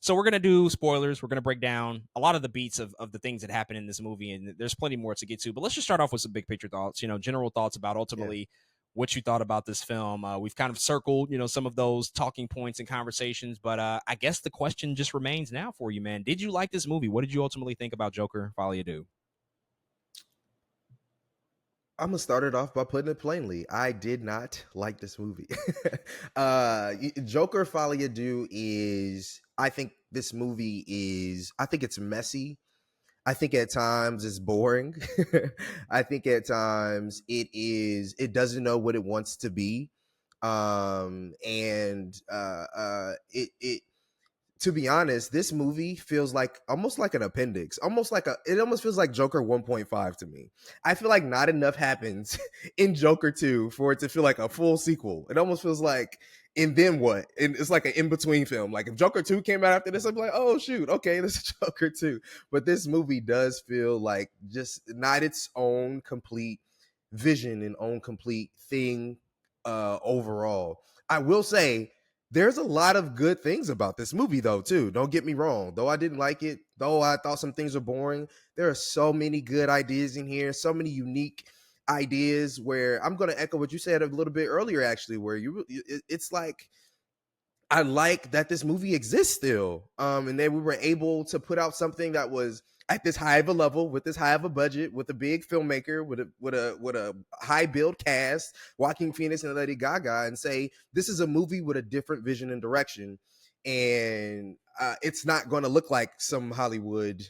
So we're gonna do spoilers. We're gonna break down a lot of the beats of the things that happen in this movie, and there's plenty more to get to. But let's just start off with some big picture thoughts. General thoughts about Yeah. ultimately what you thought about this film. We've kind of circled, some of those talking points and conversations, but I guess the question just remains now for you, man. Did you like this movie? What did you ultimately think about Joker, Folie, Do? I'm gonna start it off by putting it plainly. I did not like this movie. Joker Folie Do is. I think this movie is. I think it's messy. I think at times it's boring. I think at times it is. It doesn't know what it wants to be. And it to be honest, this movie feels like almost like an appendix, almost like it almost feels like Joker 1.5 to me. I feel like not enough happens in Joker 2 for it to feel like a full sequel. It almost feels like, and then what? And it's like an in-between film. Like if Joker 2 came out after this, I'd be like, oh shoot, okay, this is Joker 2. But this movie does feel like just not its own complete vision and own complete thing overall. I will say there's a lot of good things about this movie, though, too. Don't get me wrong. Though I didn't like it, though I thought some things were boring, there are so many good ideas in here, so many unique ideas where I'm going to echo what you said a little bit earlier, actually, where it's like, I like that this movie exists still. And that we were able to put out something that was at this high of a level, with this high of a budget, with a big filmmaker, with a high build cast, Joaquin Phoenix and Lady Gaga, and say this is a movie with a different vision and direction, and it's not going to look like some Hollywood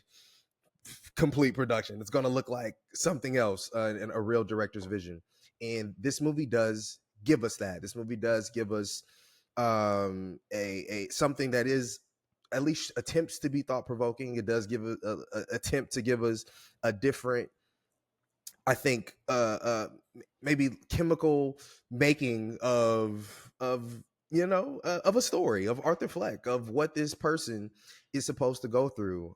complete production. It's going to look like something else, and a real director's vision. And this movie does give us that. This movie does give us a something that is at least attempts to be thought provoking. It does give a attempt to give us a different, I think, maybe chemical making of of a story of Arthur Fleck, of what this person is supposed to go through.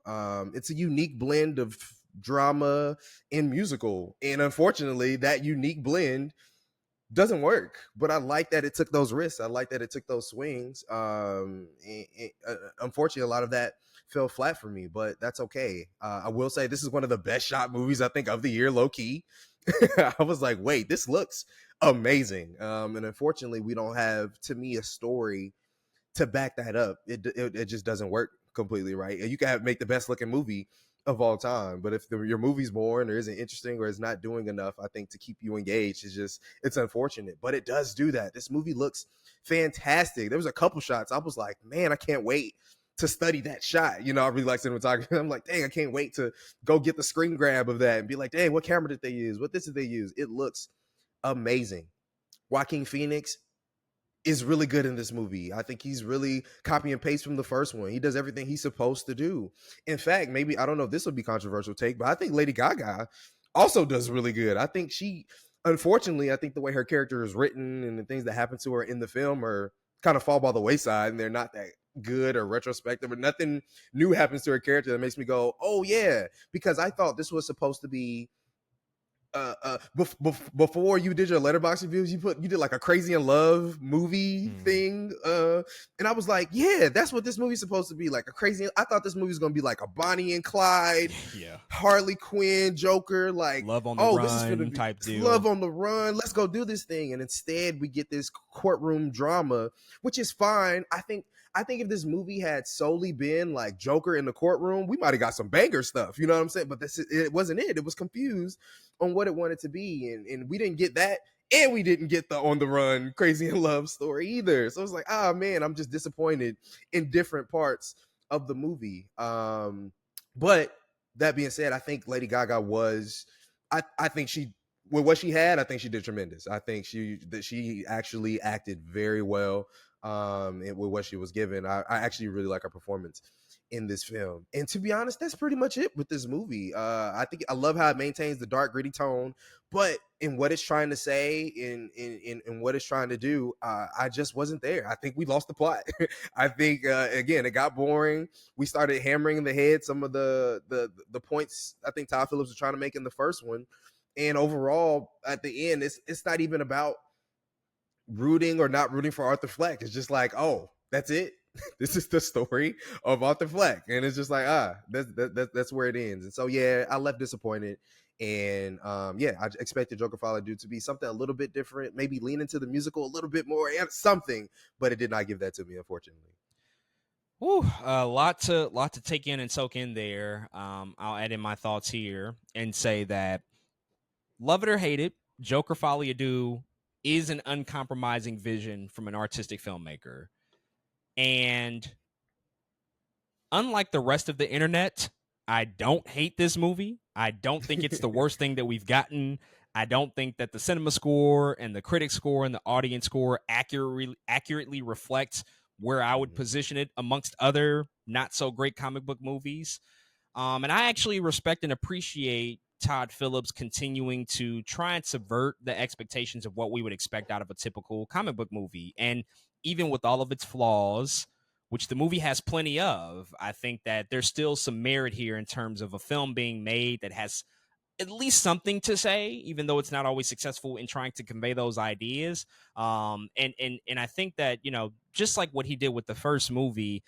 It's a unique blend of drama and musical, and unfortunately, that unique blend doesn't work. But I like that it took those risks. I like that it took those swings. Unfortunately, a lot of that fell flat for me, but that's okay. I will say this is one of the best shot movies I think of the year, low key. I was like, wait, this looks amazing. And unfortunately, we don't have, to me, a story to back that up. It just doesn't work completely, right? And you can make the best looking movie of all time, but if your movie's boring or isn't interesting or is not doing enough, I think, to keep you engaged, it's unfortunate. But it does do that. This movie looks fantastic. There was a couple shots I was like, man, I can't wait to study that shot. I really like cinematography. I'm like, dang, I can't wait to go get the screen grab of that and be like, dang, what camera did they use? What this did they use? It looks amazing. Joaquin Phoenix is really good in this movie. I think he's really copy and paste from the first one. He does everything he's supposed to do. In fact, maybe, I don't know if this will be controversial take, but I think Lady Gaga also does really good. I think unfortunately, I think the way her character is written and the things that happen to her in the film are kind of fall by the wayside, and they're not that good or retrospective, or nothing new happens to her character that makes me go, oh yeah, because I thought this was supposed to be before you did your letterbox reviews, you did like a Crazy in Love movie thing, and I was like, yeah, that's what this movie's supposed to be, like a crazy. I thought this movie was gonna be like a Bonnie and Clyde, Yeah. Harley Quinn, Joker, like, Love on the oh, this is gonna run be type love deal. on the run. Let's go do this thing, and instead we get this courtroom drama, which is fine. I think if this movie had solely been like Joker in the courtroom, we might have got some banger stuff. You know what I'm saying? But it wasn't it. It was confused on what it wanted to be. And we didn't get that. And we didn't get the on the run Crazy in Love story either. So it was like, oh man, I'm just disappointed in different parts of the movie. But that being said, I think Lady Gaga I think she, with what she had, I think she did tremendous. I think she actually acted very well with what she was given. I actually really like her performance in this film. And to be honest, that's pretty much it with this movie. I think I love how it maintains the dark, gritty tone, but in what it's trying to say, in what it's trying to do, I just wasn't there. I think we lost the plot. I think again, it got boring. We started hammering in the head some of the points I think Todd Phillips was trying to make in the first one. And overall, at the end, it's not even about rooting or not rooting for Arthur Fleck. It's just like, oh, that's it. this is the story of Arthur Fleck, and it's just like that's where it ends. And so yeah, I left disappointed. And yeah, I expected Joker Folie Deux to be something a little bit different, maybe lean into the musical a little bit more, and something, but it did not give that to me, unfortunately. Whew, a lot to take in and soak in there. I'll add in my thoughts here and say that love it or hate it, Joker Folie Deux is an uncompromising vision from an artistic filmmaker. And unlike the rest of the internet, I don't hate this movie. I don't think it's the worst thing that we've gotten. I don't think that the cinema score and the critic score and the audience score accurately reflects where I would position it amongst other not so great comic book movies. And I actually respect and appreciate Todd Phillips continuing to try and subvert the expectations of what we would expect out of a typical comic book movie. And even with all of its flaws, which the movie has plenty of, I think that there's still some merit here in terms of a film being made that has at least something to say, even though it's not always successful in trying to convey those ideas. And I think that, you know, just like what he did with the first movie,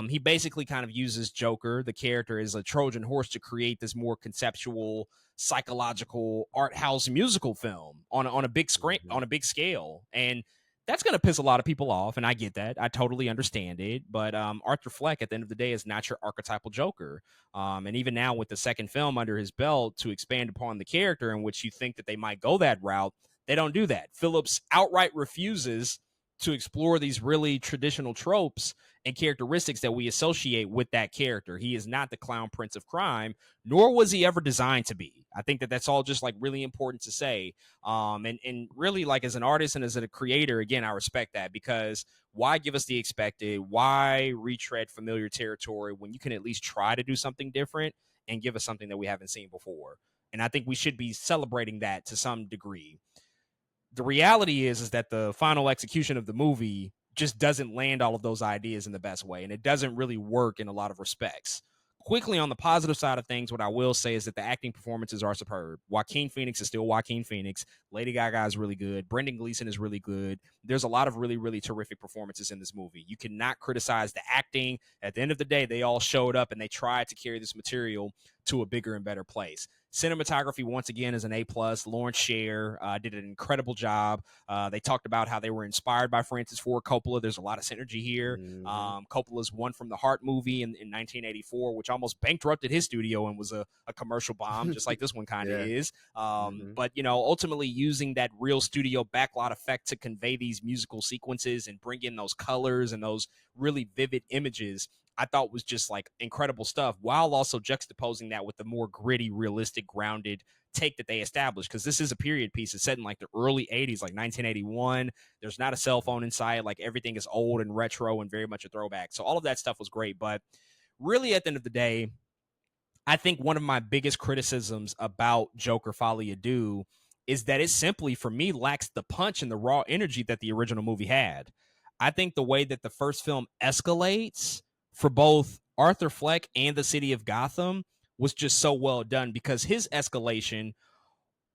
he basically kind of uses Joker, the character, as a Trojan horse to create this more conceptual, psychological art house musical film on a big screen, on a big scale. And that's going to piss a lot of people off, and I get that. I totally understand it. But Arthur Fleck, at the end of the day, is not your archetypal Joker. And even now, with the second film under his belt, to expand upon the character in which you think that they might go that route, they don't do that. Phillips outright refuses to explore these really traditional tropes and characteristics that we associate with that character. He is not the clown prince of crime, nor was he ever designed to be. I think that that's all just like really important to say. And really, like, as an artist and as a creator, again, I respect that, because why give us the expected? Why retread familiar territory when you can at least try to do something different and give us something that we haven't seen before? And I think we should be celebrating that to some degree. The reality is that the final execution of the movie just doesn't land all of those ideas in the best way, and it doesn't really work in a lot of respects. Quickly, on the positive side of things, what I will say is that the acting performances are superb. Joaquin Phoenix is still Joaquin Phoenix. Lady Gaga is really good. Brendan Gleeson is really good. There's a lot of really, really terrific performances in this movie. You cannot criticize the acting. At the end of the day, they all showed up and they tried to carry this material to a bigger and better place. Cinematography, once again, is an A+. Lawrence Sher did an incredible job. They talked about how they were inspired by Francis Ford Coppola. There's a lot of synergy here. Coppola's One from the Heart movie in 1984, which almost bankrupted his studio and was a commercial bomb, just like this one kind of is. But, you know, ultimately using that real studio backlot effect to convey these musical sequences and bring in those colors and those really vivid images, I thought was just like incredible stuff, while also juxtaposing that with the more gritty, realistic, grounded take that they established. Because this is a period piece. It's set in like the early 80s, like 1981. There's not a cell phone in sight. Like, everything is old and retro and very much a throwback. So all of that stuff was great. But really, at the end of the day, I think one of my biggest criticisms about Joker Folie Deux is that it simply, for me, lacks the punch and the raw energy that the original movie had. I think the way that the first film escalates for both Arthur Fleck and the city of Gotham was just so well done, because his escalation,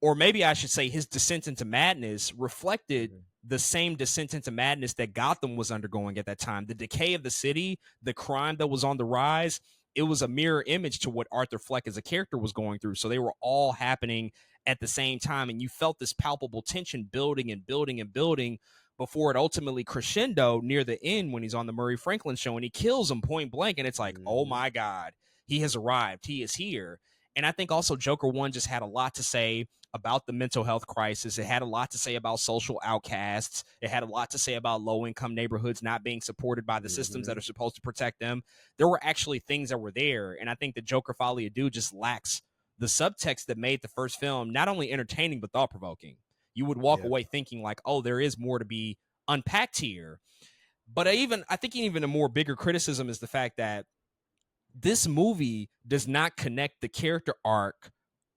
or maybe I should say his descent into madness, reflected the same descent into madness that Gotham was undergoing at that time. The decay of the city, the crime that was on the rise, it was a mirror image to what Arthur Fleck as a character was going through. So they were all happening at the same time, and you felt this palpable tension building and building and building before it ultimately crescendo near the end when he's on the Murray Franklin show and he kills him point blank, and it's like, oh my God, he has arrived. He is here. And I think also Joker 1 just had a lot to say about the mental health crisis. It had a lot to say about social outcasts. It had a lot to say about low-income neighborhoods not being supported by the systems that are supposed to protect them. There were actually things that were there, and I think that Joker Folie Deux just lacks the subtext that made the first film not only entertaining but thought-provoking. You would walk away thinking like, oh, there is more to be unpacked here. But I think even a more bigger criticism is the fact that this movie does not connect the character arc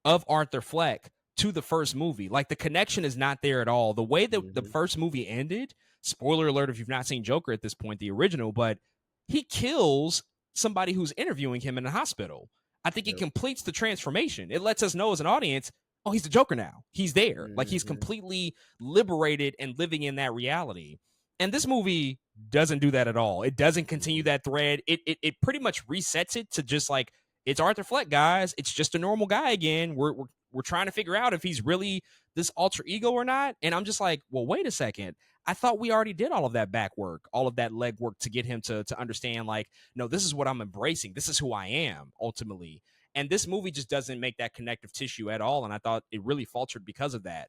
of Arthur Fleck to the first movie. Like, the connection is not there at all. The way that the first movie ended, spoiler alert if you've not seen Joker at this point, the original, but he kills somebody who's interviewing him in the hospital. I think it completes the transformation. It lets us know as an audience, oh, he's the Joker now. He's there. Like, he's completely liberated and living in that reality. And this movie doesn't do that at all. It doesn't continue that thread. It pretty much resets it to just like, it's Arthur Fleck, guys. It's just a normal guy again. We're trying to figure out if he's really this alter ego or not. And I'm just like, well, wait a second. I thought we already did all of that back work, all of that leg work to get him to understand, like, no, this is what I'm embracing. This is who I am ultimately. And this movie just doesn't make that connective tissue at all. And I thought it really faltered because of that.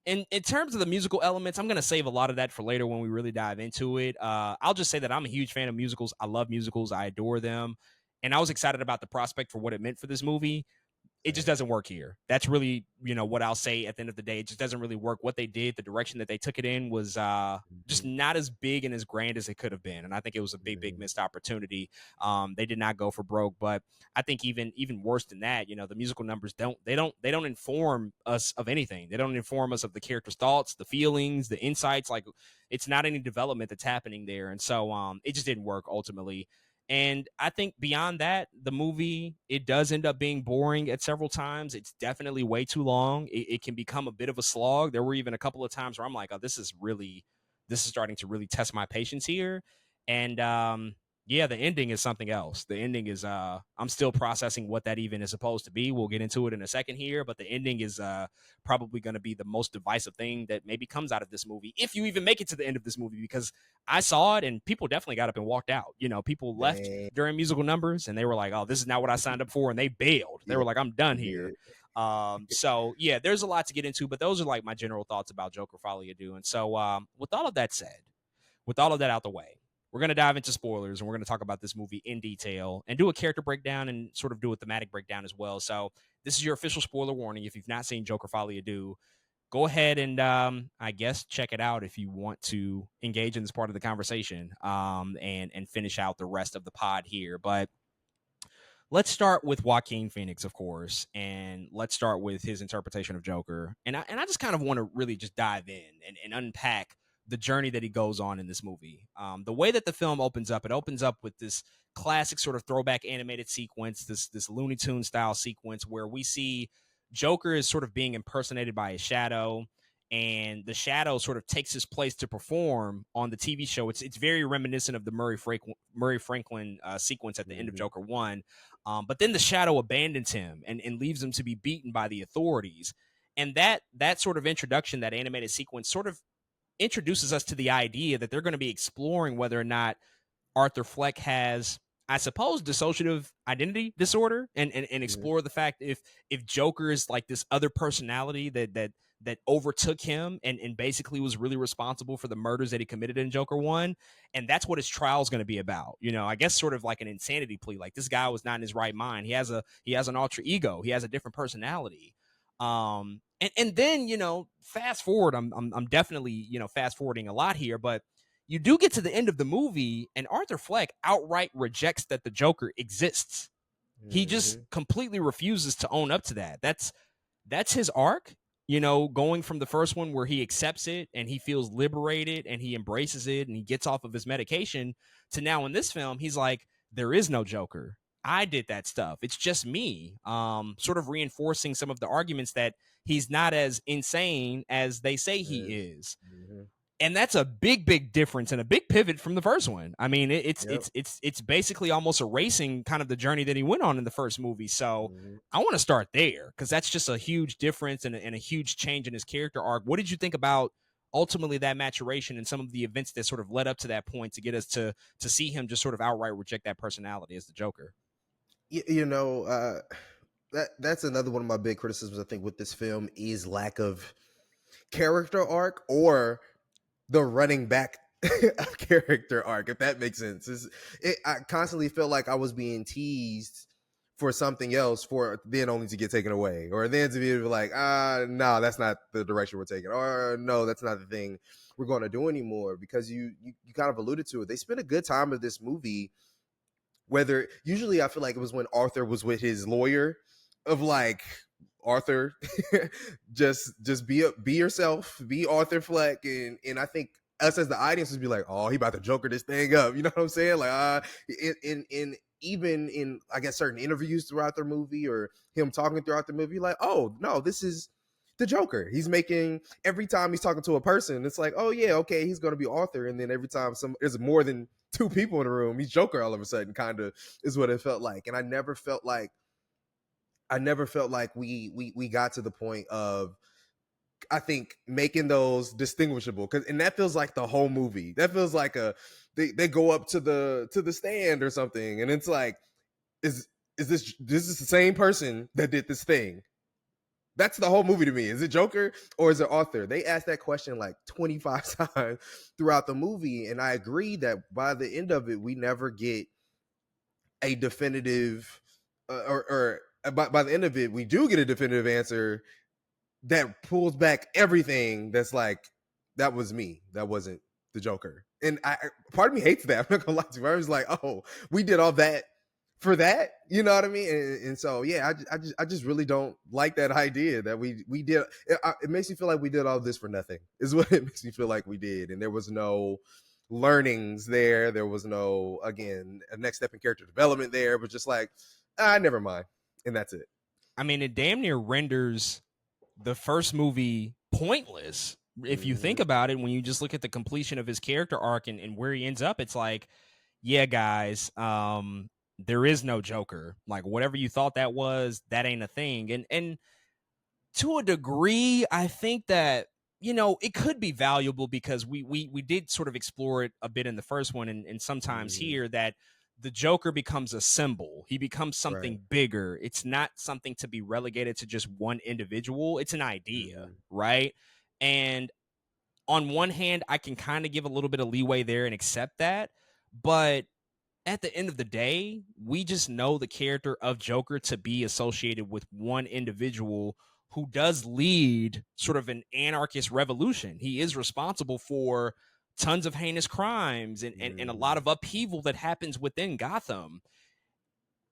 In terms of the musical elements, I'm gonna save a lot of that for later when we really dive into it. I'll just say that I'm a huge fan of musicals. I love musicals. I adore them, and I was excited about the prospect for what it meant for this movie. It just Same. doesn't work here. That's really, what I'll say at the end of the day. It just doesn't really work. What they did, the direction that they took it in was just Mhm. not as big and as grand as it could have been. And I think it was a big Mhm. missed opportunity. They did not go for broke, but I think even worse than that, the musical numbers don't inform us of anything. They don't inform us of the character's thoughts, the feelings, the insights. Like, it's not any development that's happening there. And so it just didn't work ultimately. And I think beyond that, the movie, it does end up being boring at several times. It's definitely way too long. It can become a bit of a slog. There were even a couple of times where I'm like, oh, this is starting to really test my patience here. And yeah, the ending is something else. The ending is I'm still processing what that even is supposed to be. We'll get into it in a second here, but the ending is probably going to be the most divisive thing that maybe comes out of this movie, if you even make it to the end of this movie, because I saw it and people definitely got up and walked out. People left Dang. during musical numbers and they were like, oh, this is not what I signed up for. And they bailed. They Yeah, were like, I'm done he here. did. So yeah, there's a lot to get into, but those are like my general thoughts about Joker Folie Do. And so with all of that said, with all of that out the way, we're going to dive into spoilers and we're going to talk about this movie in detail and do a character breakdown and sort of do a thematic breakdown as well. So this is your official spoiler warning. If you've not seen Joker Folie Do, go ahead and I guess check it out if you want to engage in this part of the conversation and finish out the rest of the pod here. But let's start with Joaquin Phoenix, of course, and let's start with his interpretation of Joker. And I just kind of want to really just dive in and unpack the journey that he goes on in this movie. The way that the film opens up, it opens up with this classic sort of throwback animated sequence, this Looney Tune style sequence where we see Joker is sort of being impersonated by a shadow, and the shadow sort of takes his place to perform on the TV show. It's very reminiscent of the Murray Franklin sequence at the end of Mhm. Joker 1. But then the shadow abandons him and leaves him to be beaten by the authorities. And that sort of introduction, that animated sequence, sort of introduces us to the idea that they're going to be exploring whether or not Arthur Fleck has, I suppose, dissociative identity disorder, and Mhm. explore the fact if Joker is like this other personality that overtook him and basically was really responsible for the murders that he committed in Joker 1. And that's what his trial is going to be about. I guess sort of like an insanity plea. Like, this guy was not in his right mind. He has an alter ego. He has a different personality. And then, fast forward, I'm definitely, fast forwarding a lot here, but you do get to the end of the movie and Arthur Fleck outright rejects that the Joker exists. He just Mhm. completely refuses to own up to that. That's his arc, going from the first one where he accepts it and he feels liberated and he embraces it and he gets off of his medication, to now in this film he's like, there is no Joker. I did that stuff. It's just me. Sort of reinforcing some of the arguments that he's not as insane as they say he Yes. is. Mhm. And that's a big difference and a big pivot from the first one. I mean, it's Yep. it's it's it's basically almost erasing kind of the journey that he went on in the first movie. So Mhm. I want to start there because that's just a huge difference and a huge change in his character arc. What did you think about ultimately that maturation and some of the events that sort of led up to that point to get us to see him just sort of outright reject that personality as the Joker? You know, that's another one of my big criticisms. I think with this film is lack of character arc or the running back of character arc, if that makes sense. I constantly felt like I was being teased for something else for then only to get taken away, or then to be like, no, that's not the direction we're taking, or no, that's not the thing we're going to do anymore. Because you kind of alluded to it. They spent a good time of this movie, whether usually I feel like it was when Arthur was with his lawyer of like, Arthur, just be yourself, be Arthur Fleck, and I think us as the audience would be like, oh, he about to Joker this thing up, you know what I'm saying? Like, in even in, I guess, certain interviews throughout the movie or him talking throughout the movie, like, oh no, this is the Joker. He's making, every time he's talking to a person, it's like, oh yeah, okay, he's going to be Arthur, and then every time there's more than two people in the room, he's Joker all of a sudden. Kind of is what it felt like, and I never felt like we got to the point of, I think, making those distinguishable, because, and that feels like the whole movie. That feels like they go up to the stand or something, and it's like, is this is the same person that did this thing? That's the whole movie to me. Is it Joker or is it Arthur? They asked that question like 25 times throughout the movie, and I agree that by the end of it, we never get a definitive, or by the end of it, we do get a definitive answer that pulls back everything. That's like, that was me. That wasn't the Joker. And part of me hates that. I'm not gonna lie to you. I was like, oh, we did all that for that, you know what I mean? And so yeah, I just really don't like that idea that we did. It makes me feel like we did all this for nothing. Is what it makes me feel like we did, and there was no learnings there. There was no, again, a next step in character development there, but just like, never mind, and that's it. I mean, it damn near renders the first movie pointless if you think about it. When you just look at the completion of his character arc and where he ends up, it's like, yeah, guys, there is no Joker. Like, whatever you thought that was, that ain't a thing. And to a degree, I think that, it could be valuable because we did sort of explore it a bit in the first one, and sometimes here, that the Joker becomes a symbol. He becomes something Right. bigger. It's not something to be relegated to just one individual. It's an idea, right? And on one hand, I can kind of give a little bit of leeway there and accept that, but at the end of the day, we just know the character of Joker to be associated with one individual who does lead sort of an anarchist revolution. He is responsible for tons of heinous crimes and a lot of upheaval that happens within Gotham.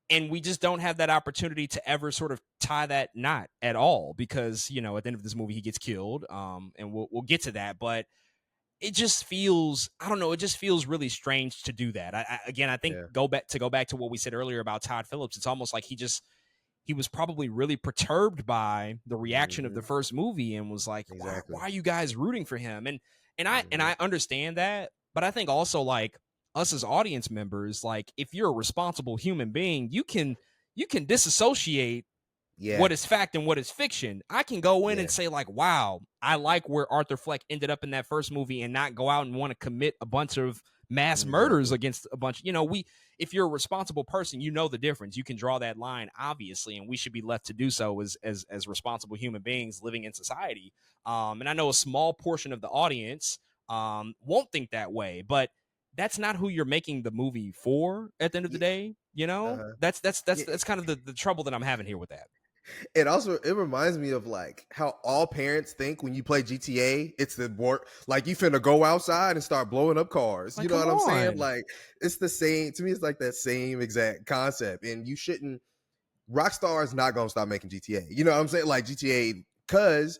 And we just don't have that opportunity to ever sort of tie that knot at all because, at the end of this movie, he gets killed. And we'll get to that. But it just feels, I don't know, it just feels really strange to do that. I think Yeah. go back to what we said earlier about Todd Phillips. It's almost like he was probably really perturbed by the reaction of the first movie and was like, why Exactly. are you guys rooting for him? And I understand that, but I think also, like, us as audience members, like, if you're a responsible human being, you can disassociate Yeah. what is fact and what is fiction. I can go in Yeah. and say, like, wow, I like where Arthur Fleck ended up in that first movie, and not go out and want to commit a bunch of mass murders Exactly. against a bunch. If you're a responsible person, you know the difference. You can draw that line, obviously, and we should be left to do so as responsible human beings living in society. And I know a small portion of the audience won't think that way, but that's not who you're making the movie for at the end of the Yeah. day. Uh-huh. That's kind of the trouble that I'm having here with that. It reminds me of like how all parents think when you play GTA, it's the work, like you finna go outside and start blowing up cars. Like, You know come what I'm saying? on. Like, it's the same to me. It's like that same exact concept, and you shouldn't. Rockstar is not gonna stop making GTA. You know what I'm saying? Like GTA, because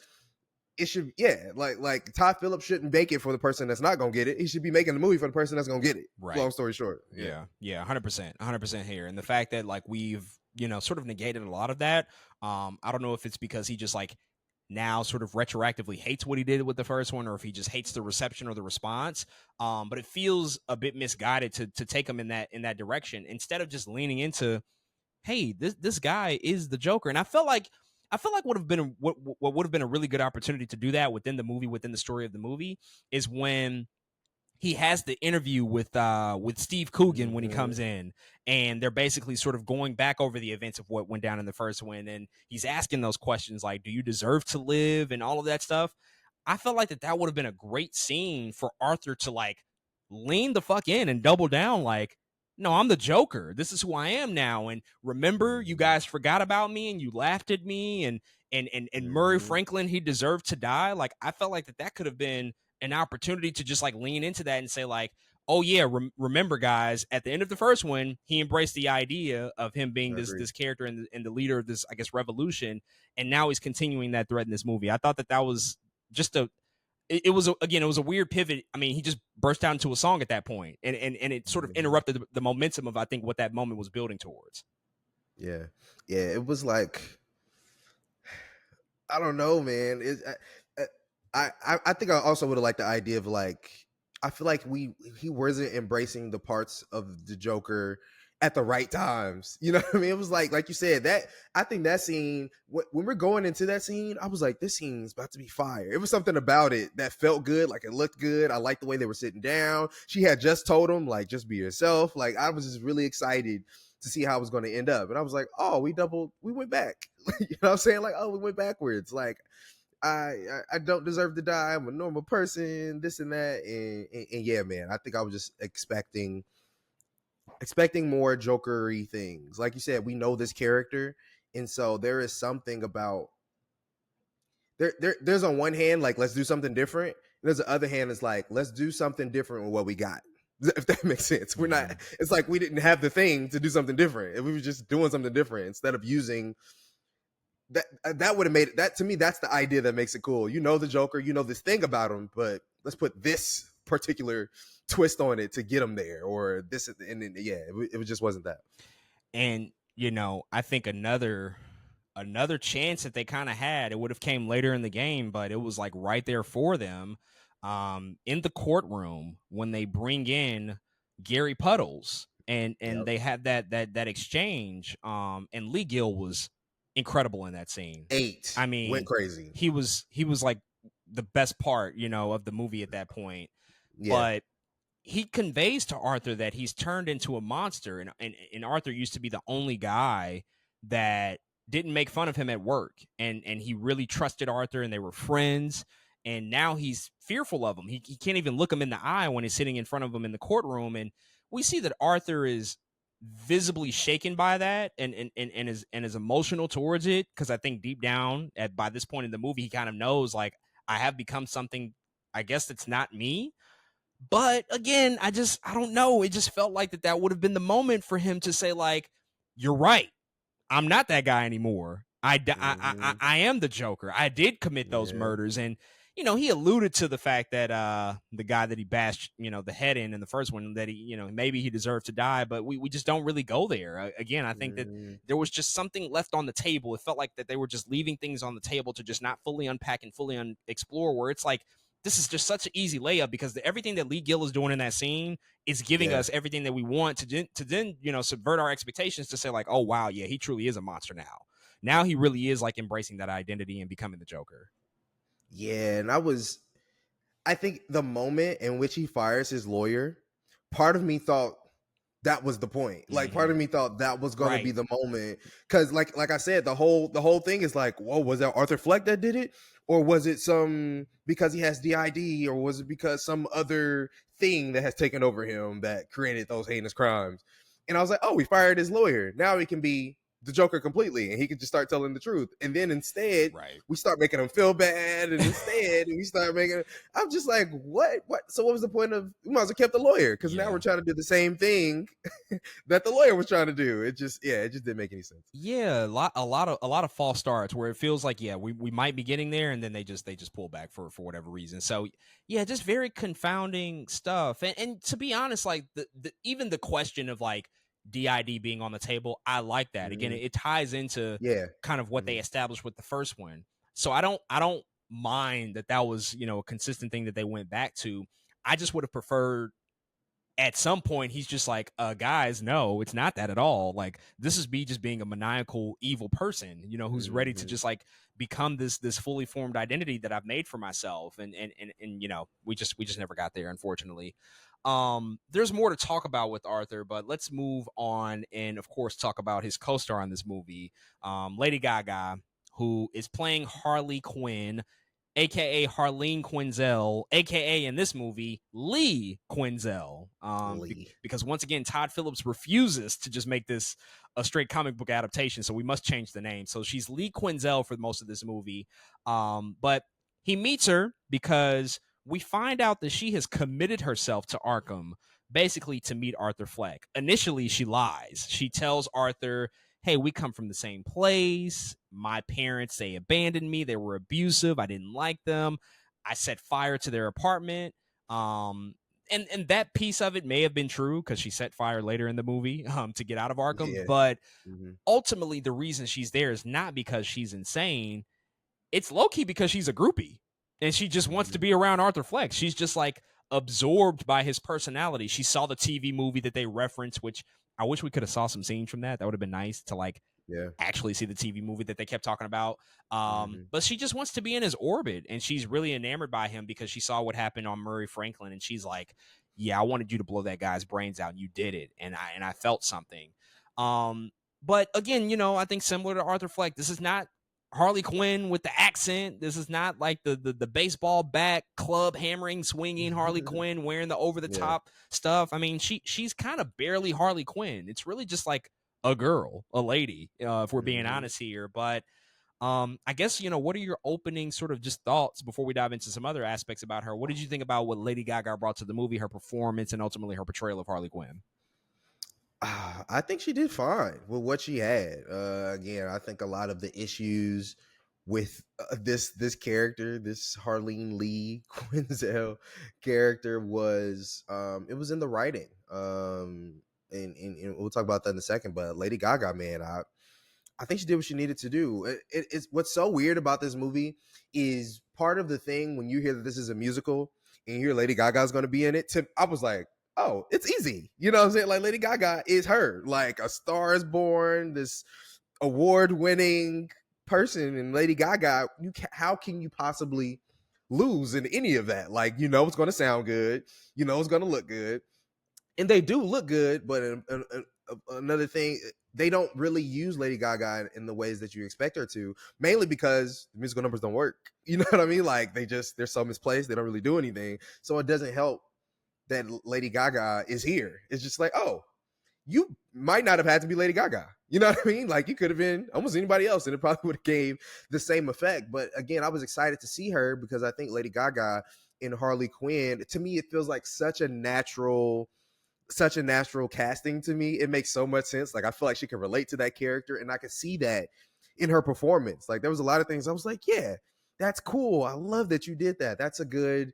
it should, yeah, like Todd Phillips shouldn't make it for the person that's not gonna get it. He should be making the movie for the person that's gonna get it. Right. Long story short, yeah. Yeah, 100%, 100% here. And the fact that, like, we've, sort of negated a lot of that. I don't know if it's because he just, like, now sort of retroactively hates what he did with the first one, or if he just hates the reception or the response. But it feels a bit misguided to take him in that direction instead of just leaning into, hey, this guy is the Joker. And I felt like what would have been a really good opportunity to do that within the movie, within the story of the movie, is when he has the interview with Steve Coogan when he comes in, and they're basically sort of going back over the events of what went down in the first one, and he's asking those questions like, do you deserve to live, and all of that stuff. I felt like that would have been a great scene for Arthur to, like, lean the fuck in and double down, like, no, I'm the Joker. This is who I am now. And remember, you guys forgot about me and you laughed at me, and Murray Franklin, he deserved to die. Like, I felt like that could have been an opportunity to just, like, lean into that and say, like, oh yeah, remember, guys, at the end of the first one, he embraced the idea of him being I agree. this character and the leader of this, I guess, revolution, and now he's continuing that thread in this movie. I thought that was just it was again, it was a weird pivot. I mean, he just burst out into a song at that point, and it sort of interrupted the momentum of, I think, what that moment was building towards. Yeah, yeah. It was like, I don't know, man. I think I also would have liked the idea of like, I feel like he wasn't embracing the parts of the Joker at the right times. You know what I mean? It was like you said, that I think that scene, when we're going into that scene, I was like, this scene's about to be fire. It was something about it that felt good, like it looked good. I liked the way they were sitting down. She had just told him like, just be yourself. Like I was just really excited to see how it was going to end up. And I was like, oh, we went back. You know what I'm saying? Like, oh, we went backwards. Like, I don't deserve to die. I'm a normal person, this and that. And yeah, man, I think I was just expecting more Joker-y things. Like you said, we know this character. And so there is something about there's on one hand, like, let's do something different. There's the other hand, is like, let's do something different with what we got. If that makes sense. We're not, it's like we didn't have the thing to do something different. We were just doing something different instead of using that would have made it, that to me, that's the idea that makes it cool. You know the Joker, you know this thing about him, but let's put this particular twist on it to get him there, or this, and then, yeah, it just wasn't that. And I think another chance that they kind of had, it would have came later in the game, but it was like right there for them, in the courtroom when they bring in Gary Puddles, and Yep. they had that exchange, and Lee Gill was incredible in that scene. Eight I went mean, crazy. he was like the best part, of the movie at that point. Yeah. But he conveys to Arthur that he's turned into a monster, and Arthur used to be the only guy that didn't make fun of him at work, and he really trusted Arthur, and they were friends. And now he's fearful of him. He can't even look him in the eye when he's sitting in front of him in the courtroom. And we see that Arthur is visibly shaken by that, and is emotional towards it, because I think deep down, by this point in the movie, he kind of knows, like, I have become something, I guess, that's not me. But again, I don't know. It just felt like that would have been the moment for him to say, like, you're right. I'm not that guy anymore. Mm-hmm. I am the Joker. I did commit those Yeah. murders. And, he alluded to the fact that the guy that he bashed, the head in the first one, that maybe he deserved to die, but we just don't really go there. Again, I think that Mm-hmm. there was just something left on the table. It felt like that they were just leaving things on the table to just not fully unpack and fully explore, where it's like, this is just such an easy layup, because everything that Lee Gill is doing in that scene is giving Yeah. us everything that we want to then subvert our expectations, to say, like, oh wow, yeah, he truly is a monster now. Now he really is, like, embracing that identity and becoming the Joker. Yeah. And I think the moment in which he fires his lawyer, part of me thought that was the point. Like, part of me thought that was going to Right. be the moment, because like I said, the whole thing is like, whoa, was that Arthur Fleck that did it, or was it some, because he has DID, or was it because some other thing that has taken over him that created those heinous crimes? And I was like, oh, we fired his lawyer. Now he can be the Joker completely, and he could just start telling the truth. And then instead, Right. we start making him feel bad, and instead we start making. I'm just like, what? So what was the point of? We might as well kept the lawyer, because now Yeah. we're trying to do the same thing that the lawyer was trying to do. It just didn't make any sense. Yeah, a lot of false starts, where it feels like, yeah, we might be getting there, and then they just pull back for whatever reason. So yeah, just very confounding stuff. And to be honest, like, the even the question of, like, DID being on the table, I like that. Again, Mm-hmm. it ties into Yeah. kind of what Mm-hmm. they established with the first one. So I don't mind that was, a consistent thing that they went back to. I just would have preferred, at some point, he's just like, guys, no, it's not that at all. Like, this is me just being a maniacal evil person, who's ready to Mm-hmm. just, like, become this fully formed identity that I've made for myself. And we just never got there, unfortunately. There's more to talk about with Arthur, but let's move on and, of course, talk about his co-star in this movie, Lady Gaga, who is playing Harley Quinn, aka Harleen Quinzel, aka in this movie Lee Quinzel. Lee. Because once again, Todd Phillips refuses to just make this a straight comic book adaptation, so we must change the name. So she's Lee Quinzel for most of this movie. But he meets her because we find out that she has committed herself to Arkham, basically to meet Arthur Fleck. Initially, she lies. She tells Arthur, hey, we come from the same place. My parents, they abandoned me. They were abusive. I didn't like them. I set fire to their apartment. And that piece of it may have been true, because she set fire later in the movie to get out of Arkham. Yeah. But Mm-hmm. ultimately, the reason she's there is not because she's insane. it's low-key because she's a groupie and she just wants to Mhm. be around Arthur Fleck. She's just like absorbed by his personality. She saw the TV movie that they referenced, which I wish we could have saw some scenes from that. That would have been nice to like Yeah. actually see the TV movie that they kept talking about. Mhm. But she just wants to be in his orbit, and she's really enamored by him because she saw what happened on Murray Franklin, and she's like, "Yeah, I wanted you to blow that guy's brains out, and you did it." And I felt something. But again, I think similar to Arthur Fleck, this is not Harley Quinn with the accent. This is not like the baseball bat club hammering swinging Harley Quinn wearing the over the Yeah. top stuff. I mean, she's kind of barely Harley Quinn. It's really just like a girl, a lady, if we're being Mhm. honest here. But I guess, what are your opening sort of just thoughts before we dive into some other aspects about her? What did you think about what Lady Gaga brought to the movie, her performance, and ultimately her portrayal of Harley Quinn? I think she did fine with what she had. Again, I think a lot of the issues with this character, this Harleen Lee Quinzel character, was it was in the writing. And we'll talk about that in a second. But Lady Gaga, man, I think she did what she needed to do. It's what's so weird about this movie is part of the thing when you hear that this is a musical and you hear Lady Gaga's going to be in it. I was like, oh, it's easy. You know what I'm saying? Like Lady Gaga is her. Like A Star Is Born, this award-winning person, and Lady Gaga. How can you possibly lose in any of that? Like it's going to sound good. It's going to look good, and they do look good. But another thing, they don't really use Lady Gaga in the ways that you expect her to, mainly because the musical numbers don't work. You know what I mean? Like they're so misplaced. They don't really do anything, so it doesn't help that Lady Gaga is here. It's just like, oh, you might not have had to be Lady Gaga. You know what I mean? Like you could have been almost anybody else, and it probably would have gave the same effect. But again, I was excited to see her because I think Lady Gaga in Harley Quinn, to me, it feels like such a natural casting to me. It makes so much sense. Like I feel like she can relate to that character, and I could see that in her performance. Like there was a lot of things I was like, yeah, that's cool. I love that you did that. That's a good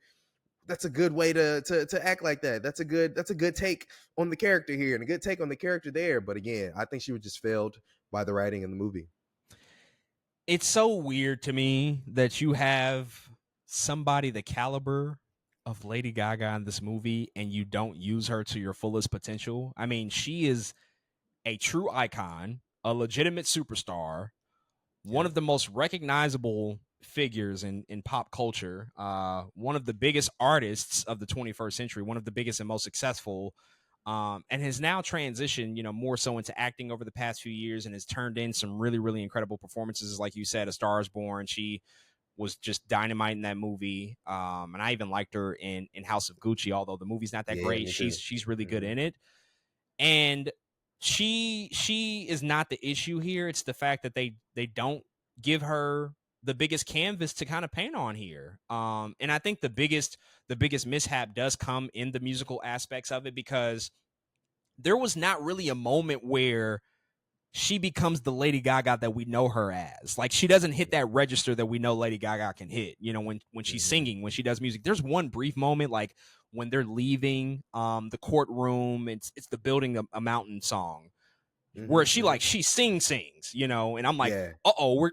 way to act like that. That's a good take on the character here and a good take on the character there. But again, I think she was just failed by the writing in the movie. It's so weird to me that you have somebody the caliber of Lady Gaga in this movie and you don't use her to your fullest potential. I mean, she is a true icon, a legitimate superstar, one Yeah. of the most recognizable figures in pop culture, one of the biggest artists of the 21st century, one of the biggest and most successful, and has now transitioned, more so into acting over the past few years and has turned in some really, really incredible performances. Like you said, A Star Is Born. She was just dynamite in that movie. And I even liked her in House of Gucci, although the movie's not that Yeah, great. me too. She's really good Hmm. in it. And she is not the issue here. It's the fact that they don't give her the biggest canvas to kind of paint on here. And I think the biggest mishap does come in the musical aspects of it because there was not really a moment where she becomes the Lady Gaga that we know her as. Like she doesn't hit that register that we know Lady Gaga can hit. When she's Hmm. singing, when she does music. There's one brief moment like when they're leaving the courtroom. It's the Building a Mountain song where Hmm. she Hmm. like she sings, and I'm like, Yeah,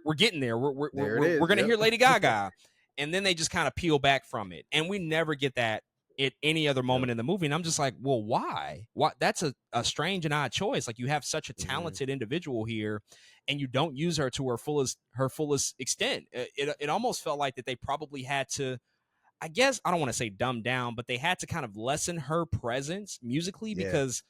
we're getting there. there it We're is. gonna Yep. hear Lady Gaga, and then they just kind of peel back from it, and we never get that at any other Yep. moment in the movie. And I'm just like, well, why? Why? That's a strange and odd choice. Like you have such a Hmm. talented individual here, and you don't use her to her fullest extent. It almost felt like that they probably had to. I guess I don't want to say dumb down, but they had to kind of lessen her presence musically Yeah. because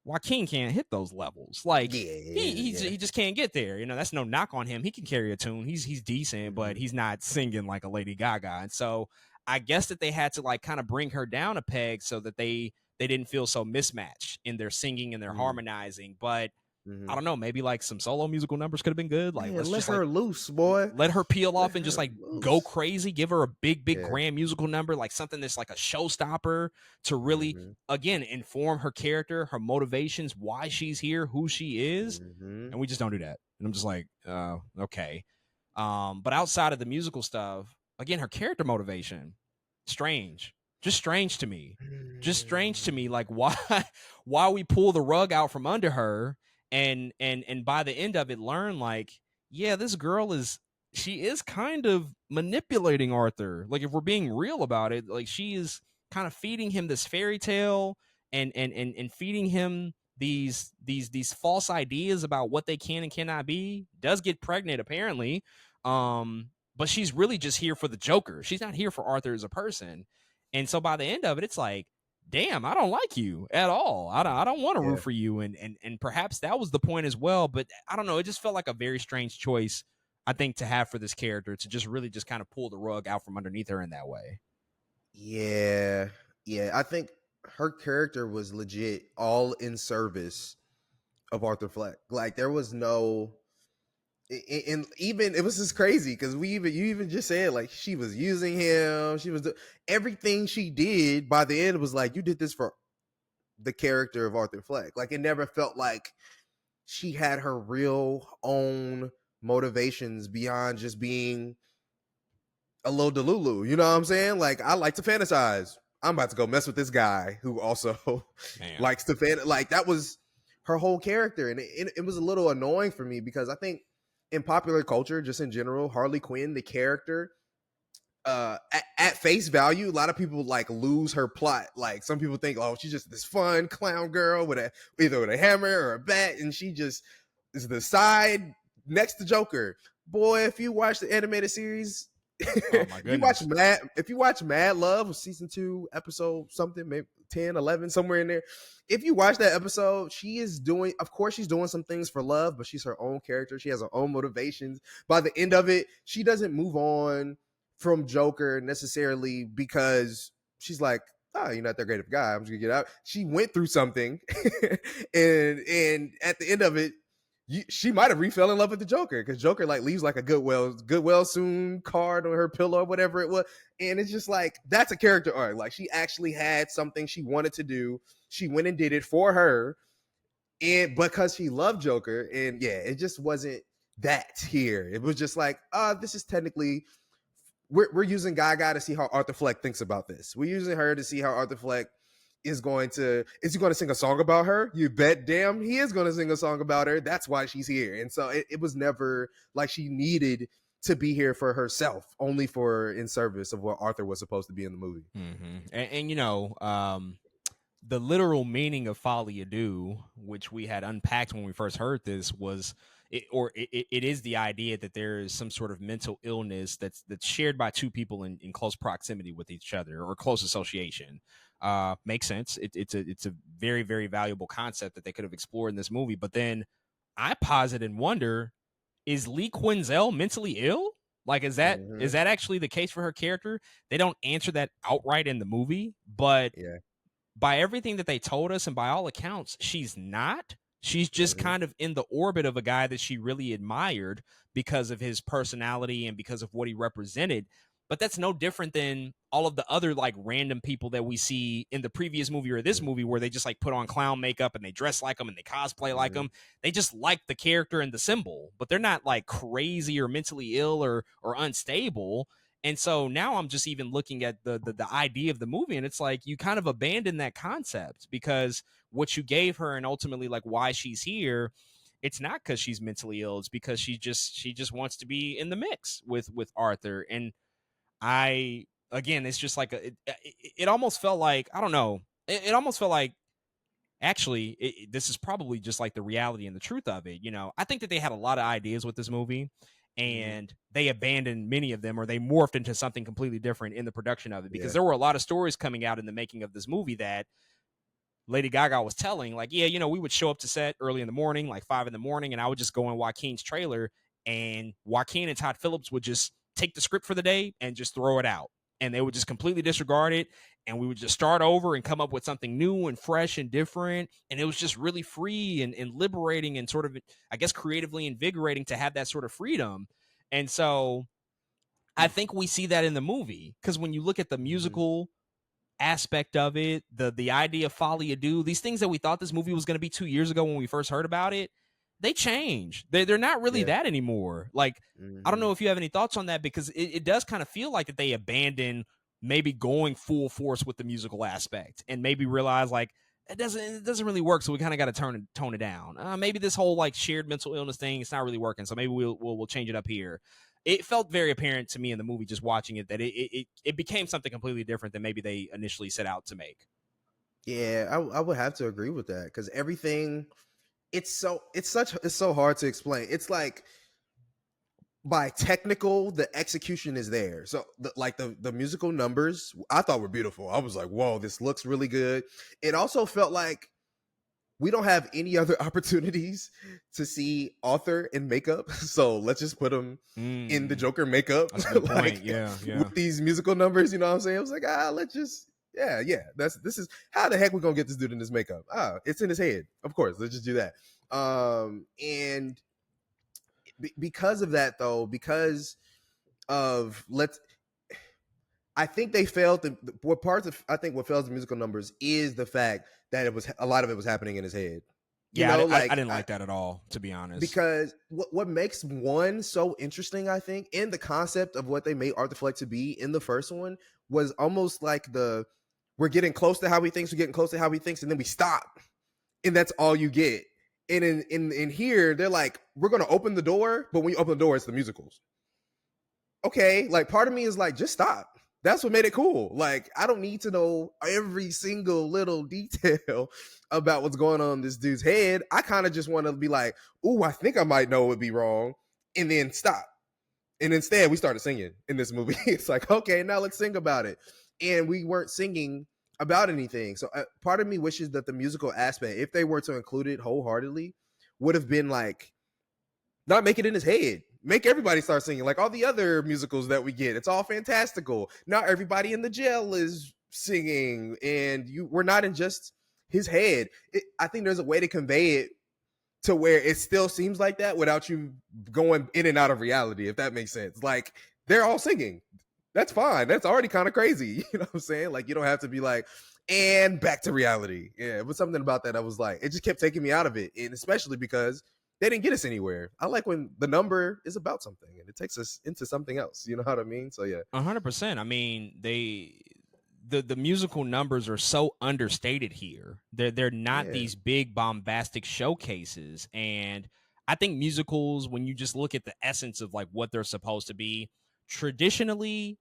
Joaquin can't hit those levels. Like Yeah. he Yeah. just can't get there. That's no knock on him. He can carry a tune. He's decent, but Hmm. he's not singing like a Lady Gaga. And so I guess that they had to like kind of bring her down a peg so that they didn't feel so mismatched in their singing and their Hmm. harmonizing. But I Hmm. don't know, maybe like some solo musical numbers could have been good. Like Man, let's let just like her loose, boy. let her peel Let off and just her like go loose. crazy, give her a big, big Yeah. grand musical number, like something that's like a showstopper to really, Hmm. again, inform her character, her motivations, why she's here, who she is. Hmm. And we just don't do that. And I'm just like, okay. But outside of the musical stuff, again, her character motivation, strange, just strange to me. Just strange to me, like why why we pull the rug out from under her and by the end of it learn like, yeah, this girl is she is kind of manipulating Arthur. Like if we're being real about it, like she is kind of feeding him this fairy tale and feeding him these false ideas about what they can and cannot be. Does get pregnant apparently. But she's really just here for the Joker. She's not here for Arthur as a person. And so by the end of it, it's like, damn, I don't like you at all. I don't want to root Yeah. for you. And perhaps that was the point as well. But I don't know. It just felt like a very strange choice, I think, to have for this character to just really just kind of pull the rug out from underneath her in that way. Yeah. Yeah. I think her character was legit all in service of Arthur Fleck. Like there was no, and even it was just crazy because you even just said like she was using him. She was everything she did by the end was like, you did this for the character of Arthur Fleck. Like it never felt like she had her real own motivations beyond just being a little delulu. You know what I'm saying? Like I like to fantasize. I'm about to go mess with this guy who also Man. likes to like that was her whole character, and it was a little annoying for me because I think in popular culture, just in general, Harley Quinn, the character, at face value, a lot of people like lose her plot. Like some people think, oh, she's just this fun clown girl with either with a hammer or a bat, and she just is the side next to Joker. Boy, if you watch the animated series, Oh my if goodness. you watch Mad Love, season 2, episode something, maybe 10, 11, somewhere in there. If you watch that episode, she is doing, of course, she's doing some things for love, but she's her own character. She has her own motivations. By the end of it, she doesn't move on from Joker necessarily because she's like, oh, you're not that great of a guy. I'm just gonna get out. She went through something, and at the end of it, she might have refell in love with the Joker because Joker like leaves like a Goodwill soon card on her pillow or whatever it was, and it's just like that's a character arc. Like she actually had something she wanted to do. She went and did it for her, and because she loved Joker, and yeah, it just wasn't that here. It was just like, this is technically we're using Gaga to see how Arthur Fleck thinks about this. We're using her to see how Arthur Fleck is he going to sing a song about her? You bet damn he is going to sing a song about her. That's why she's here. And so it was never like she needed to be here for herself, only for in service of what Arthur was supposed to be in the movie. Mm-hmm. And you know, the literal meaning of Folie, which we had unpacked when we first heard this, was it is the idea that there is some sort of mental illness that's shared by two people in close proximity with each other or close association. Makes sense. It's a very, very valuable concept that they could have explored in this movie. But then I posit and wonder, is Lee Quinzel mentally ill? Like, is that actually the case for her character? They don't answer that outright in the movie, but Yeah. by everything that they told us and by all accounts, she's not. She's just Mm-hmm. kind of in the orbit of a guy that she really admired because of his personality and because of what he represented. But that's no different than all of the other like random people that we see in the previous movie or this movie where they just like put on clown makeup and they dress like them and they cosplay like Mm-hmm. them. They just like the character and the symbol, but they're not like crazy or mentally ill or unstable. And so now I'm just even looking at the idea of the movie, and it's like you kind of abandon that concept because what you gave her and ultimately like why she's here, it's not because she's mentally ill. It's because she just wants to be in the mix with Arthur. And I again, it's just like it almost felt like I don't know. It almost felt like actually this is probably just like the reality and the truth of it. You know, I think that they had a lot of ideas with this movie Mm-hmm. and they abandoned many of them or they morphed into something completely different in the production of it because Yeah. there were a lot of stories coming out in the making of this movie that Lady Gaga was telling, like, yeah, you know, we would show up to set early in the morning, like 5 in the morning, and I would just go in Joaquin's trailer, and Joaquin and Todd Phillips would just take the script for the day and just throw it out. And they would just completely disregard it. And we would just start over and come up with something new and fresh and different. And it was just really free and liberating and sort of, I guess, creatively invigorating to have that sort of freedom. And so I think we see that in the movie because when you look at the Mm-hmm. musical aspect of it, the idea of Folie these things that we thought this movie was going to be 2 years ago when we first heard about it, they change. They're not really Yeah. that anymore. Like, I don't Mm-hmm. know if you have any thoughts on that because it does kind of feel like that they abandon maybe going full force with the musical aspect and maybe realize like it doesn't really work, so we kind of got to tone it down. Maybe this whole like shared mental illness thing, it's not really working, so maybe we'll change it up here. it felt very apparent to me in the movie just watching it that it became something completely different than maybe they initially set out to make. Yeah, I would have to agree with that because everything it's so hard to explain. It's like by technical, the execution is there. So the musical numbers I thought were beautiful. I was like, whoa, this looks really good. It also felt like we don't have any other opportunities to see Arthur in makeup, so let's just put him in the Joker makeup, That's a good point. like Yeah, with these musical numbers. You know what I'm saying? I was like, let's just yeah. This is how the heck we gonna get this dude in this makeup? It's in his head, of course. Let's just do that. And because of that, though, because of let's I think they failed. What parts of I think what fails the musical numbers is the fact that it was a lot of it was happening in his head. You Yeah, know, I didn't like that at all, to be honest. because what makes one so interesting, I think, in the concept of what they made Arthur Fleck to be in the first one was almost like we're getting close to how he thinks, we're getting close to how he thinks, and then we stop, and that's all you get. And in here, they're like, we're gonna open the door, but when you open the door, it's the musicals. Okay, like part of me is like, just stop. That's what made it cool. Like, I don't need to know every single little detail about what's going on in this dude's head. I kind of just want to be like, ooh, I think I might know it would be wrong, and then stop. And instead, we started singing in this movie. It's like, okay, now let's sing about it. And we weren't singing about anything. So part of me wishes that the musical aspect, if they were to include it wholeheartedly, would have been like, not make it in his head. Make everybody start singing like all the other musicals that we get. It's all fantastical. Now everybody in the jail is singing, and we're not in just his head. I think there's a way to convey it to where it still seems like that without you going in and out of reality, if that makes sense. Like they're all singing. That's fine. That's already kind of crazy. You know what I'm saying? Like you don't have to be like, and back to reality. Yeah, but something about that I was like, it just kept taking me out of it. And especially because they didn't get us anywhere. I like when the number is about something and it takes us into something else. You know what I mean? So yeah. 100%. I mean, the musical numbers are so understated here. They're not Yeah. these big bombastic showcases, and I think musicals, when you just look at the essence of like what they're supposed to be, traditionally